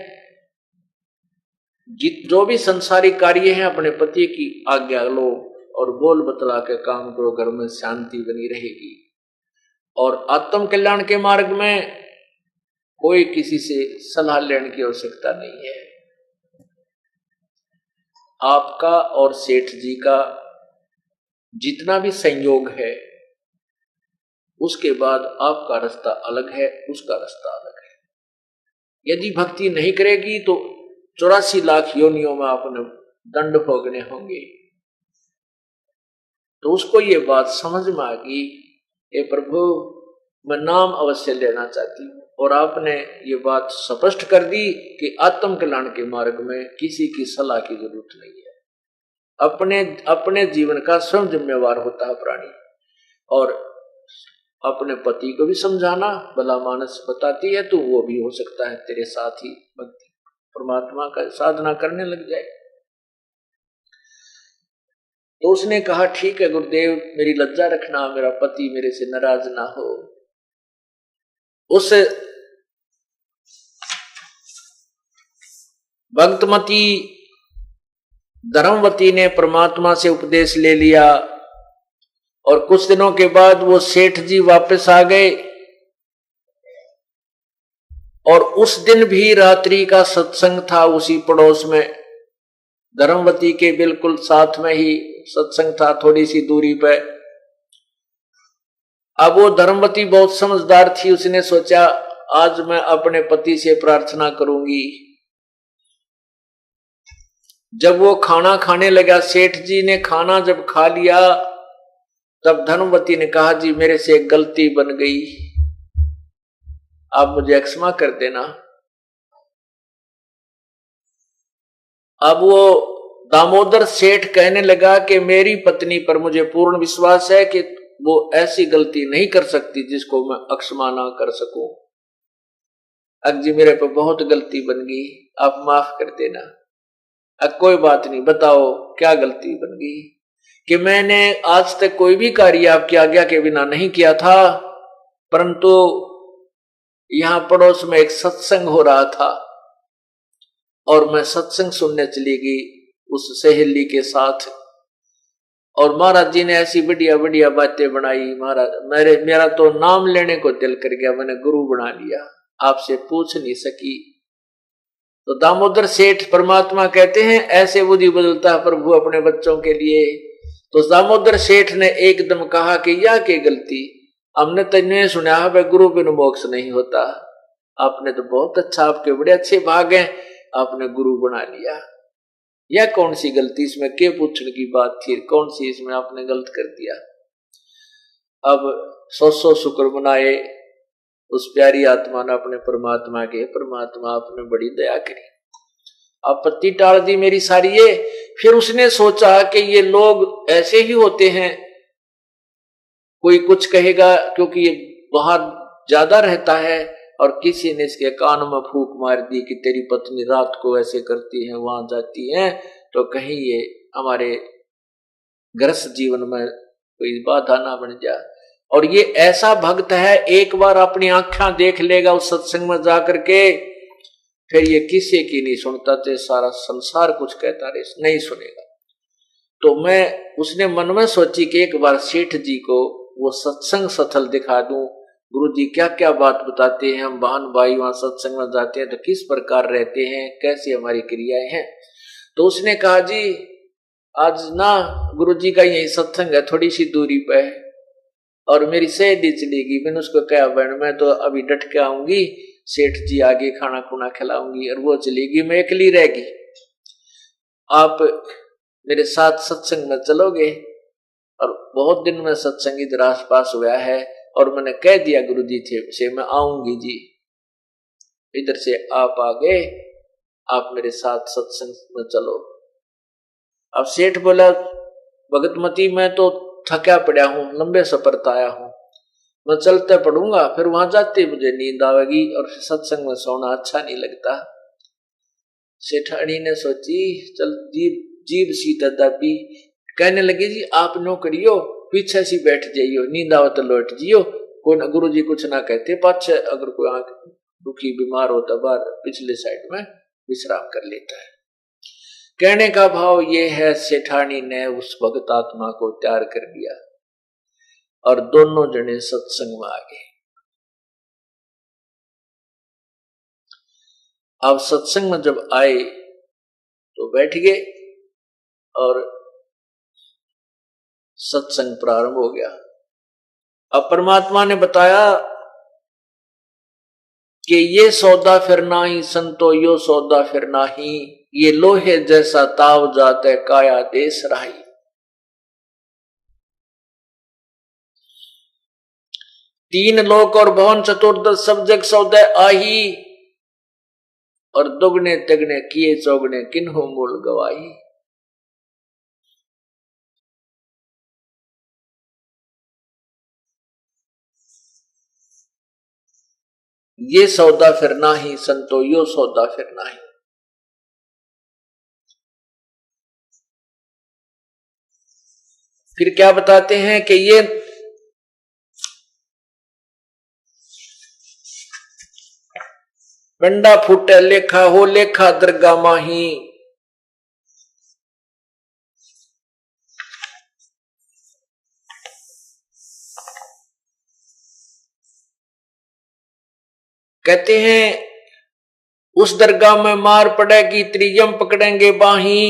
जो भी संसारिक कार्य हैं अपने पति की आज्ञा लो और बोल बतला के काम करो, घर में शांति बनी रहेगी। और आत्म कल्याण के मार्ग में कोई किसी से सलाह लेने की आवश्यकता नहीं है। आपका और सेठ जी का जितना भी संयोग है उसके बाद आपका रास्ता अलग है, उसका रास्ता अलग है। यदि भक्ति नहीं करेगी तो 84 लाख योनियों में आपने दंड भोगने होंगे। तो उसको ये बात समझ में आ गई, हे प्रभु मैं नाम अवश्य लेना चाहती हूँ। और आपने ये बात स्पष्ट कर दी कि आत्म कल्याण के मार्ग में किसी की सलाह की जरूरत नहीं है। अपने जीवन का स्वयं जिम्मेवार होता है प्राणी। और अपने पति को भी समझाना, भला मानस बताती है तो वो भी हो सकता है तेरे साथ ही भक्ति परमात्मा का साधना करने लग जाए। तो उसने कहा ठीक है गुरुदेव, मेरी लज्जा रखना, मेरा पति मेरे से नाराज ना हो। उस भक्तमती धर्मवती ने परमात्मा से उपदेश ले लिया और कुछ दिनों के बाद वो सेठ जी वापस आ गए। और उस दिन भी रात्रि का सत्संग था उसी पड़ोस में, धर्मवती के बिल्कुल साथ में ही सत्संग था, थोड़ी सी दूरी पे। अब वो धर्मवती बहुत समझदार थी, उसने सोचा आज मैं अपने पति से प्रार्थना करूंगी। जब वो खाना खाने लगा, सेठ जी ने खाना जब खा लिया, तब धर्मवती ने कहा जी मेरे से एक गलती बन गई, आप मुझे क्षमा कर देना। अब वो दामोदर सेठ कहने लगा कि मेरी पत्नी पर मुझे पूर्ण विश्वास है कि वो ऐसी गलती नहीं कर सकती जिसको मैं क्षमा ना कर सकूं। अब जी मेरे पर बहुत गलती बन गई, आप माफ कर देना। अब कोई बात नहीं, बताओ क्या गलती बन गई? कि मैंने आज तक कोई भी कार्य आपकी आज्ञा के बिना नहीं किया था, परंतु यहां पड़ोस में एक सत्संग हो रहा था और मैं सत्संग सुनने चली गई उस सहेली के साथ, और महाराज जी ने ऐसी बढ़िया बढ़िया बातें बनाई। महाराज मेरा तो नाम लेने को दिल कर गया, मैंने गुरु बना लिया, आपसे पूछ नहीं सकी। तो दामोदर सेठ परमात्मा कहते हैं ऐसे बुद्धि बदलता है प्रभु अपने बच्चों के लिए। तो दामोदर सेठ ने एकदम कहा कि यह क्या गलती, हमने तो नहीं सुना है गुरु बिन मोक्ष नहीं होता। आपने तो बहुत अच्छा, आपके बड़े अच्छे भाग हैं, आपने गुरु बना लिया। यह कौन सी गलती, इसमें क्या पूछने की बात थी, कौन सी इसमें आपने गलत कर दिया। अब 100 शुक्र मनाए उस प्यारी आत्मा ने अपने परमात्मा के, परमात्मा आपने बड़ी दया करी, आपत्ति टाल दी मेरी सारी ये। फिर उसने सोचा कि ये लोग ऐसे ही होते हैं, कोई कुछ कहेगा क्योंकि ये बाहर ज्यादा रहता है, और किसी ने इसके कान में फूंक मार दी कि तेरी पत्नी रात को ऐसे करती है, वहां जाती है, तो कहीं ये हमारे गृहस्थ जीवन में कोई बाधा ना बन जाए। और ये ऐसा भक्त है, एक बार अपनी आंखें देख लेगा उस सत्संग में जाकर के, फिर ये किसी की नहीं सुनता, तो सारा संसार कुछ कहता रहे नहीं सुनेगा। तो उसने मन में सोची कि एक बार सेठ जी को वो सत्संग स्थल दिखा दूं, गुरु जी क्या क्या बात बताते हैं, हम बहन भाई वहां सत्संग में जाते हैं तो किस प्रकार रहते हैं, कैसी हमारी क्रियाएं हैं। तो उसने कहा जी आज ना गुरु जी का यही सत्संग है, थोड़ी सी दूरी पे है, और मेरी सहेली चलेगी। मैंने उसको कहा बहन मैं तो अभी डट के आऊंगी, सेठ जी आगे खाना खुना खिलाऊंगी, और वो चलेगी, मैं अकेली रहेगी, आप मेरे साथ सत्संग में चलोगे। और बहुत दिन में सत्संग इधर आस पास हुआ है, और मैंने कह दिया गुरु जी से मैं आऊंगी जी, इधर से आप आ गए, आप मेरे साथ सत्संग में चलो। अब सेठ बोला भगतमती मैं तो थका पड़ा हूं, लंबे सफर से आया हूं, मैं चलते पड़ूंगा, फिर वहां जाते मुझे नींद आवेगी और सत्संग में सोना अच्छा नहीं लगता। सेठानी ने सोची चल जीव सीता दाबी, कहने लगी जी आप नो करियो, पीछे सी बैठ जाइयो, नींद आओ तो लौट जियो, कोई ना गुरु जी कुछ ना कहते, पाछे अगर कोई आंख दुखी बीमार होता बाहर पिछले साइड में विश्राम कर लेता है। कहने का भाव ये है सेठानी ने उस भगत आत्मा को तैयार कर दिया। और दोनों जने सत्संग में आ गए। अब सत्संग में जब आए तो बैठ गए और सत्संग प्रारंभ हो गया। अब परमात्मा ने बताया कि ये सौदा फिर नाही संतो यो सौदा फिर नाही, ये लोहे जैसा ताव जाते काया देश राही। तीन लोक और भवन चतुर्दश सब जग सौदे आही, और दुगने तिगने किए चौगने किन्हों मूल गवाही। ये सौदा फिर नाही संतो यो सौदा फिर नाही। फिर क्या बताते हैं कि ये बंडा फूटे लेखा हो लेखा दरगा माही, कहते हैं उस दरगाह में मार पड़ेगी त्रियम पकड़ेंगे बाही,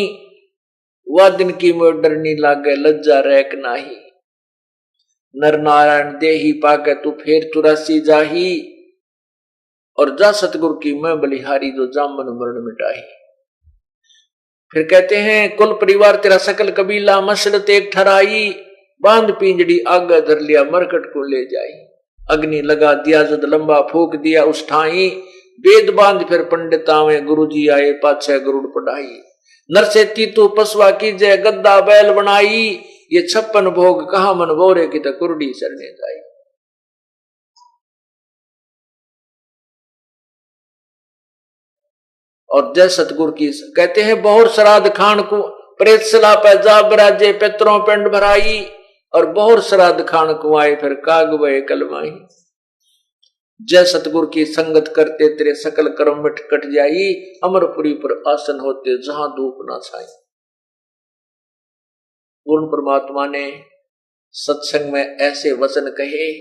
वह दिन की मोह डरनी लागे लज्जा रैक नाही। नर नारायण दे ही पाके तू फेर तुरासी जाही, और जा सतगुरु की मैं बलिहारी जो जामन मरण मिटाही। फिर कहते हैं कुल परिवार तेरा सकल कबीला मसरत एक ठहराई, बांध पिंजड़ी आगे धर लिया मरकट को ले जाई। अग्नि लगा दिया जद लंबा फूक दिया उस ठाई, वेद बांध फिर पंडितावे गुरु जी आए पाछे गरुड़ पढ़ाई। नरसे तीतू पसवा की जय गद्दा बैल बनाई, ये 56 भोग कहा मन बोरे की तो कुरडी सरने जाई। और जय सतगुरु की कहते हैं बहुत श्राद्ध खान को प्रेत सला पे जा बराजे पितरों पिंड भराई, और बहुत श्राद्ध खान कुआए फिर काग वे कलमाई। जय सतगुरु की संगत करते तेरे सकल कर्म मिट कट जाई, अमरपुरी पर आसन होते जहां धूप ना छाई। पूर्ण परमात्मा ने सत्संग में ऐसे वचन कहे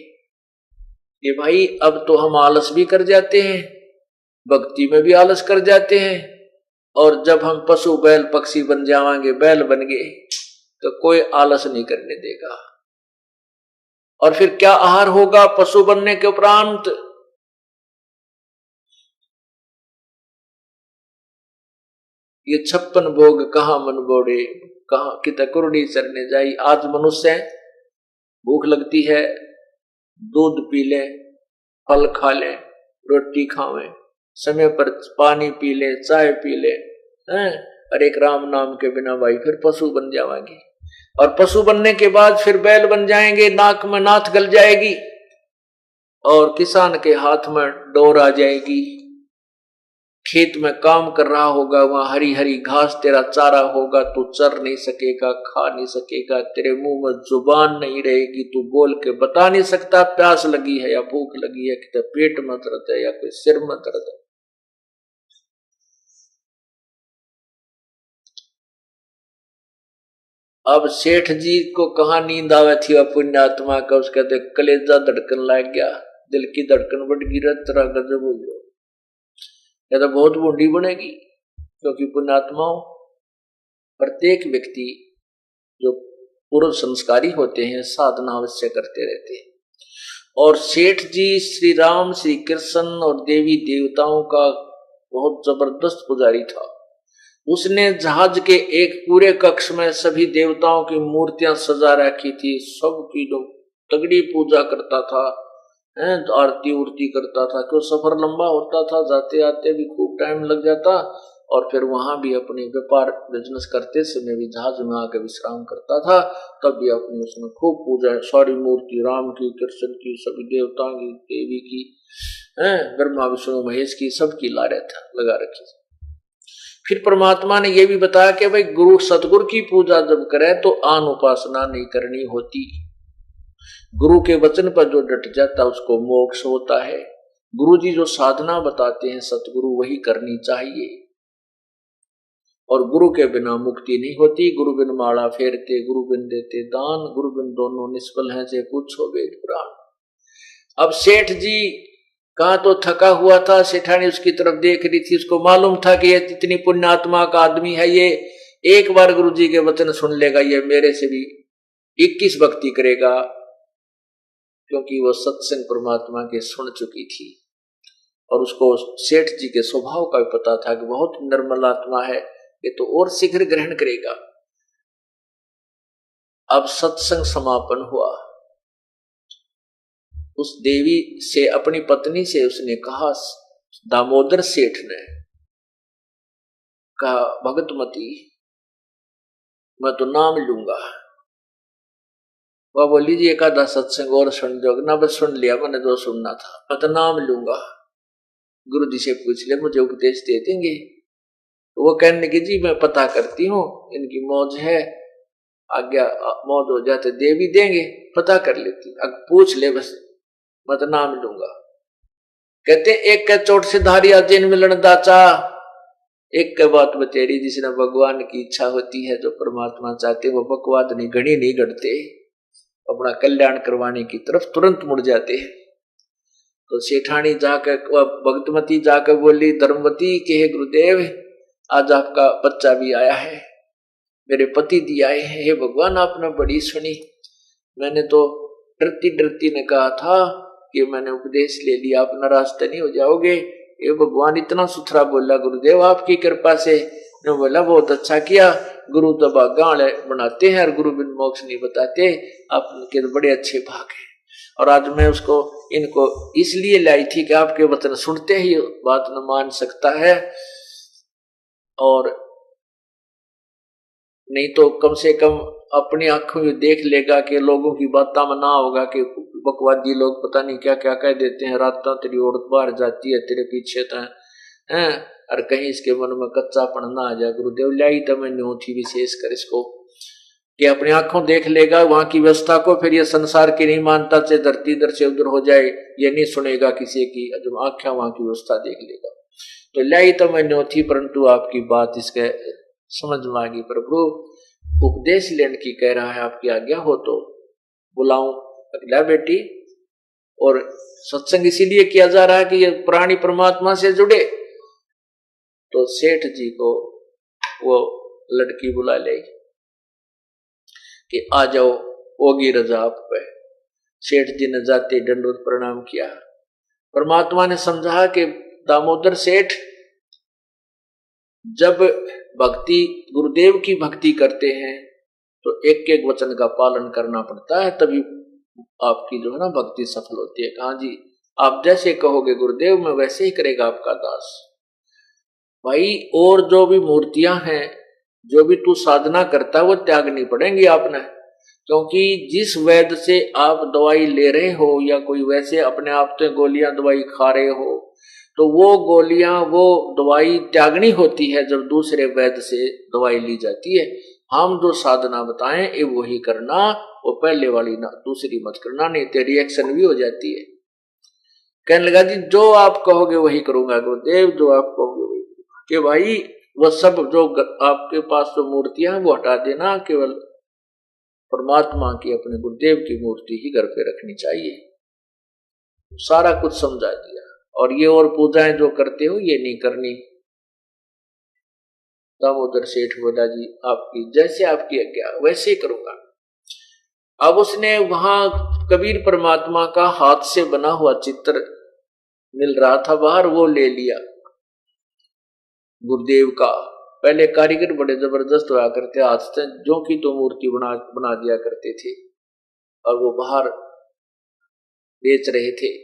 कि भाई अब तो हम आलस भी कर जाते हैं, भक्ति में भी आलस कर जाते हैं, और जब हम पशु बैल पक्षी बन जाएंगे, बैल बन गए, तो कोई आलस नहीं करने देगा। और फिर क्या आहार होगा पशु बनने के उपरांत? ये 56 भोग कहां मन बोड़े, कहां कित कुरडी चरने जाई। आज मनुष्य भूख लगती है, दूध पी ले, फल खा ले, रोटी खावे, समय पर पानी पी ले, चाय पी ले, और एक राम नाम के बिना भाई फिर पशु बन जाएंगे। और पशु बनने के बाद फिर बैल बन जाएंगे, नाक में नाथ गल जाएगी, और किसान के हाथ में डोर आ जाएगी। खेत में काम कर रहा होगा, वहां हरी हरी घास तेरा चारा होगा, तू चर नहीं सकेगा, खा नहीं सकेगा, तेरे मुंह में जुबान नहीं रहेगी, तू बोल के बता नहीं सकता प्यास लगी है या भूख लगी है, कि पेट में दर्द है या कोई सिर में दर्द है। अब सेठ जी को कहां नींद आवे थी, वह पुण्यात्मा का उसका तो कलेजा धड़कन लग गया, दिल की धड़कन बढ़ गई, तरह गजब हो गया, या तो बहुत बूढ़ी बनेगी। क्योंकि पुण्यात्माओं प्रत्येक व्यक्ति जो पूर्व संस्कारी होते हैं साधना अवश्य करते रहते हैं। और सेठ जी श्री राम श्री कृष्ण और देवी देवताओं का बहुत जबरदस्त पुजारी था। उसने जहाज के एक पूरे कक्ष में सभी देवताओं की मूर्तियां सजा रखी थी, सबकी जो तगड़ी पूजा करता था, आरती उरती करता था, क्यों सफर लंबा होता था, जाते आते भी खूब टाइम लग जाता, और फिर वहां भी अपने व्यापार बिजनेस करते समय भी जहाज में आकर विश्राम करता था, तब भी अपनी उसमें खूब पूजा, सारी मूर्ति राम की, कृष्ण की, सभी देवताओं की, देवी की, ब्रह्मा विष्णु महेश की, सबकी लगा रखी। फिर परमात्मा ने यह भी बताया कि भाई गुरु सतगुरु की पूजा जब करे तो आन उपासना नहीं करनी होती। गुरु के वचन पर जो डट जाता उसको मोक्ष होता है। गुरु जी जो साधना बताते हैं सतगुरु वही करनी चाहिए। और गुरु के बिना मुक्ति नहीं होती। गुरु बिन माला फेरते, गुरु बिन देते दान, गुरु बिन दोनों निष्फल हैं से पूछो वेद पुराण। अब सेठ जी कहा तो थका हुआ था, सेठानी उसकी तरफ देख रही थी, उसको मालूम था कि ये इतनी पुण्यात्मा का आदमी है, ये एक बार गुरु जी के वचन सुन लेगा, ये मेरे से भी 21 भक्ति करेगा, क्योंकि वो सत्संग परमात्मा के सुन चुकी थी। और उसको सेठ जी के स्वभाव का भी पता था कि बहुत निर्मल आत्मा है, ये तो और शीघ्र ग्रहण करेगा। अब सत्संग समापन हुआ। उस देवी से, अपनी पत्नी से उसने कहा, दामोदर सेठ ने कहा, भगतमती मैं तो नाम लूंगा। वह बोली जी एक आधा सत्संग और सुन जोग ना, बस सुन लिया मैंने जो सुनना था, मैं तो नाम लूंगा। गुरु जी से पूछ ले मुझे उपदेश दे देंगे। तो वो कहने लगी जी मैं पता करती हूँ, इनकी मौज है, आज्ञा मौज हो जाते दे भी देंगे, पता कर लेती, अब पूछ ले बस, मैं तो नाम लूंगा। कहते एक के चोट से धारिया जिन मिलन दाचा, एक के बात बतेरी, जिसने भगवान की इच्छा होती है, जो परमात्मा चाहते वो बकवाद नहीं, घड़ी नहीं घटते, अपना कल्याण करवाने की तरफ तुरंत मुड़ जाते हैं। तो सेठानी जाकर, भगतमती जाकर बोली धर्मवती के हे गुरुदेव, आज आपका बच्चा भी आया है, मेरे पति दी आए हैं, हे भगवान आपने बड़ी सुनी। मैंने तो डरती डरती ने कहा था कि मैंने उपदेश ले लिया, आप नाराज तो नहीं हो जाओगे। ये भगवान इतना सुथरा बोला गुरुदेव आपकी कृपा से। ने बोला बहुत अच्छा किया, गुरु तो गाड़ बनाते हैं और गुरु बिन मोक्ष नहीं बताते, आपके तो बड़े अच्छे भाग हैं। और आज मैं उसको इनको इसलिए लाई थी कि आपके वचन सुनते ही बात न मान सकता है, और नहीं तो कम से कम अपनी आंखों में देख लेगा कि लोगों की बातों में ना होगा कि बकवादी लोग पता नहीं क्या क्या कह देते हैं, रात तेरी औरत बाहर जाती है तेरे पीछे हैं, और कहीं इसके मन में कच्चापन ना आ जाए। गुरुदेव लाई तो मैं न्यू थी विशेष कर इसको कि अपनी आंखों देख लेगा वहां की व्यवस्था को, फिर ये संसार की नहीं मानता, चाहे धरती इधर से उधर हो जाए, ये नहीं सुनेगा किसी की, जब आंखें वहां की व्यवस्था देख लेगा। तो लाई तो मैं न्यू थी, परंतु आपकी बात इसके समझ में आ गई। प्रभु उपदेश लेने की कह रहा है, आपकी आज्ञा हो तो बुलाऊं अगला बेटी। और सत्संग इसीलिए किया जा रहा है कि ये प्राणी परमात्मा से जुड़े। तो सेठ जी को वो लड़की बुला ले कि आ जाओ, होगी रजा आप पे। सेठ जी ने जाते दंडवत प्रणाम किया। परमात्मा ने समझा कि दामोदर सेठ जब भक्ति गुरुदेव की भक्ति करते हैं तो एक एक वचन का पालन करना पड़ता है, तभी आपकी जो है ना भक्ति सफल होती है। कहा जी आप जैसे कहोगे गुरुदेव मैं वैसे ही करेगा आपका दास। भाई और जो भी मूर्तियां हैं, जो भी तू साधना करता है वो त्यागनी पड़ेंगी आपने, क्योंकि जिस वैद्य से आप दवाई ले रहे हो या कोई वैसे अपने आप से गोलियां दवाई खा रहे हो, तो वो गोलियां वो दवाई त्यागनी होती है जब दूसरे वैद्य से दवाई ली जाती है। हम जो साधना बताएं ये वही करना, वो पहले वाली ना, दूसरी मत करना, नहीं तो रिएक्शन भी हो जाती है। कहने लगा जी जो आप कहोगे वही करूंगा गुरुदेव, जो आप कहोगे वही करूंगा। कि भाई वो सब जो आपके पास जो मूर्तियां हैं वो हटा देना, केवल परमात्मा की अपने गुरुदेव की मूर्ति ही घर पे रखनी चाहिए। सारा कुछ समझा दिया। और ये और पूजाएं जो करते हो ये नहीं करनी। दामोदर सेठ बोला जी आपकी जैसे आपकी आज्ञा वैसे ही करूंगा। अब उसने वहां कबीर परमात्मा का हाथ से बना हुआ चित्र मिल रहा था बाहर, वो ले लिया गुरुदेव का। पहले कारीगर बड़े जबरदस्त हुआ करते, हाथ से जो की तो मूर्ति बना दिया करते थे और वो बाहर बेच रहे थे।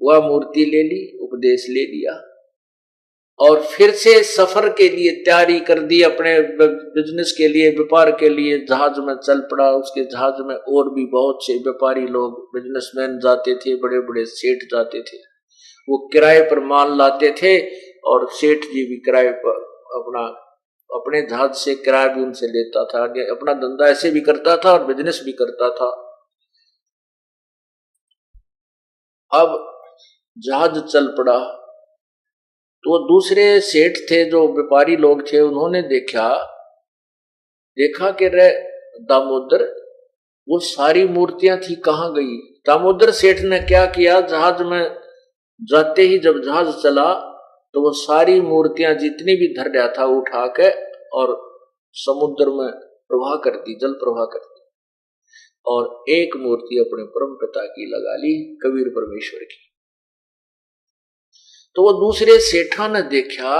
वह मूर्ति ले ली, उपदेश ले लिया और फिर से सफर के लिए तैयारी कर दी, अपने बिजनेस के लिए, व्यापार के लिए जहाज में चल पड़ा। उसके जहाज में और भी बहुत से व्यापारी लोग, बिजनेसमैन जाते थे, बड़े बड़े सेठ जाते थे। वो किराए पर माल लाते थे और सेठ जी भी किराए पर अपने जहाज से किराया भी उनसे लेता था। अपना धंधा ऐसे भी करता था और बिजनेस भी करता था। अब जहाज चल पड़ा तो वो दूसरे सेठ थे जो व्यापारी लोग थे, उन्होंने देखा कि रे दामोदर, वो सारी मूर्तियां थी कहाँ गई। दामोदर सेठ ने क्या किया, जहाज में जाते ही जब जहाज चला तो वो सारी मूर्तियां जितनी भी धर रहा था उठा के और समुद्र में प्रवाह कर दी, जल प्रवाह कर दी, और एक मूर्ति अपने परम पिता की लगा ली, कबीर परमेश्वर की। तो वो दूसरे सेठा ने देखा,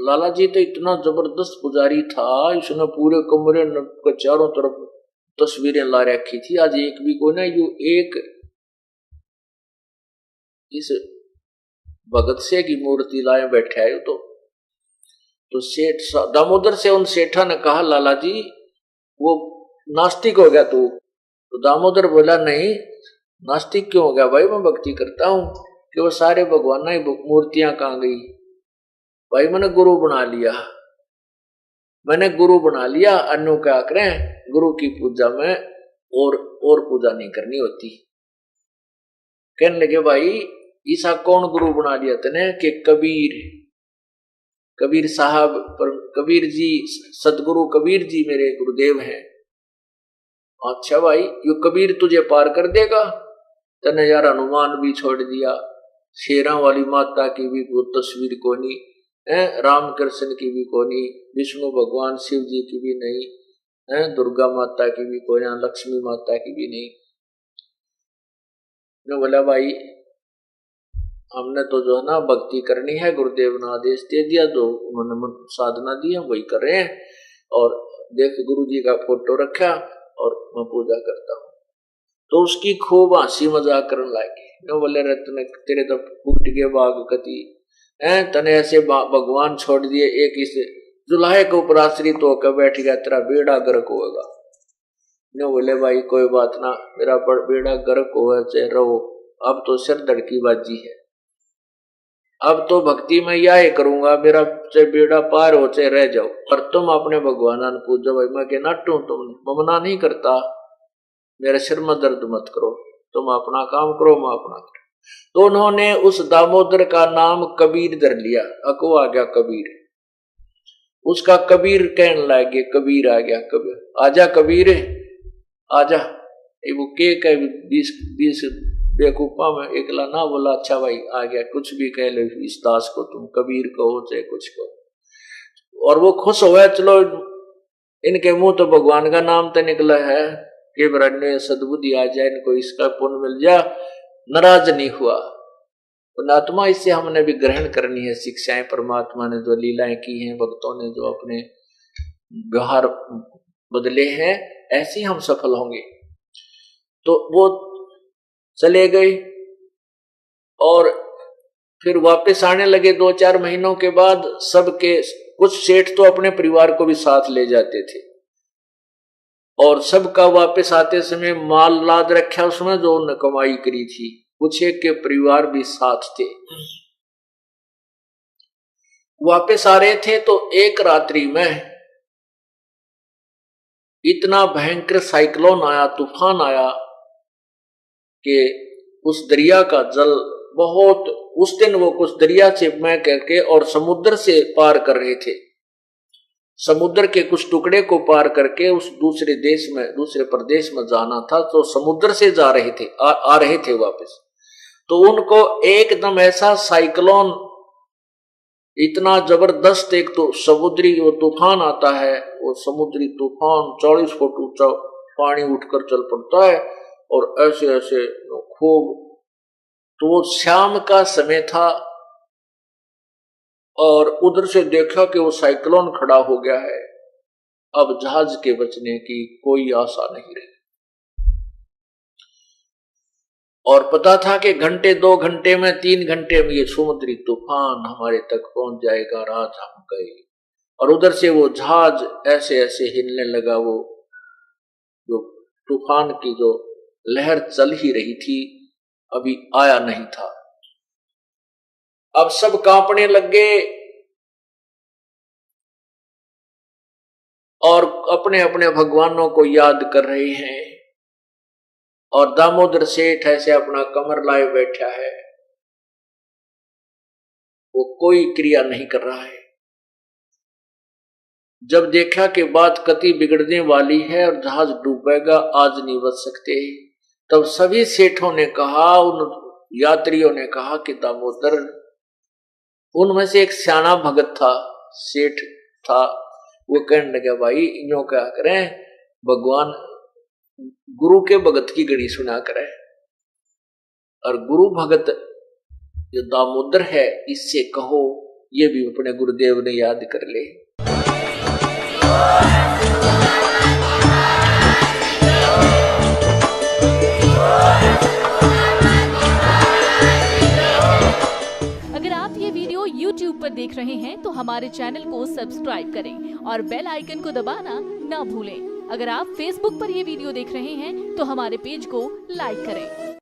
लाला जी तो इतना जबरदस्त पुजारी था, इसने पूरे कमरे के चारों तरफ तस्वीरें ला रखी थी, आज एक भी कोई ना, यू एक इस भगत से की मूर्ति लाए बैठे है। तो सेठ दामोदर से उन सेठा ने कहा, लाला जी वो नास्तिक हो गया तू। तो दामोदर बोला, नहीं नास्तिक क्यों हो गया भाई, मैं भक्ति करता हूं। कि वो सारे भगवान की मूर्तियां कहां गई भाई, मैंने गुरु बना लिया, अन्यों क्या करें, गुरु की पूजा में और पूजा नहीं करनी होती। कहने लगे, भाई ईसा कौन गुरु बना लिया तने? कि कबीर साहब, कबीर जी, सदगुरु कबीर जी मेरे गुरुदेव हैं। अच्छा भाई, यो कबीर तुझे पार कर देगा? तने यार हनुमान भी छोड़ दिया, शेरा वाली माता की भी वो तस्वीर कोनी, राम कृष्ण की भी कोनी, विष्णु भगवान शिव जी की भी नहीं, दुर्गा माता की भी कोई, लक्ष्मी माता की भी नहीं। ने बोला, भाई हमने तो जो है ना भक्ति करनी है, गुरुदेव ने आदेश दे दिया, जो उन्होंने साधना दी है वही कर रहे हैं, और देख गुरु जी का फोटो रखा और मैं पूजा करता हूँ। तो उसकी खूब हंसी मजाक करने लगे। न बोले, रत्न तेरे तो फूट गए बाग कति, तने ऐसे भगवान छोड़ दिए, एक इस जुलाहे के ऊपर आश्रित होकर बैठ गया, तेरा बेड़ा गर्क होगा। न बोले, भाई कोई बात ना, मेरा बेड़ा गर्क हुआ चाहे रहो, अब तो सिर धड़की बाजी है, अब तो भक्ति में यह करूंगा, मेरा चाहे बेड़ा पार हो चाहे रह जाओ, पर तुम अपने भगवान पूजो। भाई मैं के नाटू, तुम मना नहीं करता, मेरे सिर में दर्द मत करो, तुम अपना काम करो, मैं अपना करो। तो उन्होंने उस दामोदर का नाम कबीर धर लिया, अको आ गया कबीर। उसका कबीर कहने लगे, कबीर आ गया, कबीर आजा, कबीर आजा। वो के 20 बेकूफा में एकला ना बोला, अच्छा भाई आ गया, कुछ भी कह लो इस दास को, तुम कबीर कहो चाहे कुछ कहो। और वो खुश हुआ, चलो इनके मुंह तो भगवान का नाम तो निकला है, कि ब्रह्म सद्बुद्धि आ जाए, इनको इसका पुण्य मिल जा, नाराज नहीं हुआ। पुण्यात्मा इससे हमने भी ग्रहण करनी है शिक्षाएं, परमात्मा ने जो लीलाएं की हैं, भक्तों ने जो अपने व्यवहार बदले हैं, ऐसे हम सफल होंगे। तो वो चले गए और फिर वापस आने लगे 2-4 महीनों के बाद। सबके कुछ सेठ तो अपने परिवार को भी साथ ले जाते थे, और सबका वापस आते समय माल लाद रखा उसमें जो उन्होंने कमाई करी थी, कुछ एक के परिवार भी साथ थे। वापस आ रहे थे तो एक रात्रि में इतना भयंकर साइक्लोन आया, तूफान आया, कि उस दरिया का जल बहुत, उस दिन वो कुछ दरिया से मैं करके और समुद्र से पार कर रहे थे, समुद्र के कुछ टुकड़े को पार करके उस दूसरे देश में, दूसरे प्रदेश में जाना था, तो समुद्र से जा रहे थे, आ रहे थे वापस। तो उनको एकदम ऐसा साइक्लोन, इतना जबरदस्त, एक तो समुद्री वो तूफान आता है, वो समुद्री तूफान 40 फुट ऊंचा पानी उठकर चल पड़ता है, और ऐसे ऐसे खूब। तो वो शाम का समय था, और उधर से देखा कि वो साइक्लोन खड़ा हो गया है, अब जहाज के बचने की कोई आशा नहीं रही। और पता था कि घंटे 2 घंटे में 3 घंटे में ये समुद्री तूफान हमारे तक पहुंच जाएगा, रात हम गए। और उधर से वो जहाज ऐसे ऐसे हिलने लगा, वो जो तूफान की जो लहर चल ही रही थी, अभी आया नहीं था। अब सब कांपने लग गए और अपने अपने भगवानों को याद कर रहे हैं, और दामोदर सेठ ऐसे अपना कमर लाए बैठा है। वो कोई क्रिया नहीं कर रहा है। जब देखा कि बात कति बिगड़ने वाली है और जहाज डूबेगा, आज नहीं बच सकते, तब सभी सेठों ने कहा, उन यात्रियों ने कहा कि दामोदर, उनमें से एक सियाना भगत था, सेठ था, वो कहने लगा, भाई इन्हों क्या करें, भगवान गुरु के भगत की गणी सुना करे, और गुरु भगत जो दामोदर है इससे कहो ये भी अपने गुरुदेव ने याद कर ले। अगर आप ये वीडियो YouTube पर देख रहे हैं तो हमारे चैनल को सब्सक्राइब करें और बेल आइकन को दबाना ना भूलें। अगर आप Facebook पर ये वीडियो देख रहे हैं तो हमारे पेज को लाइक करें।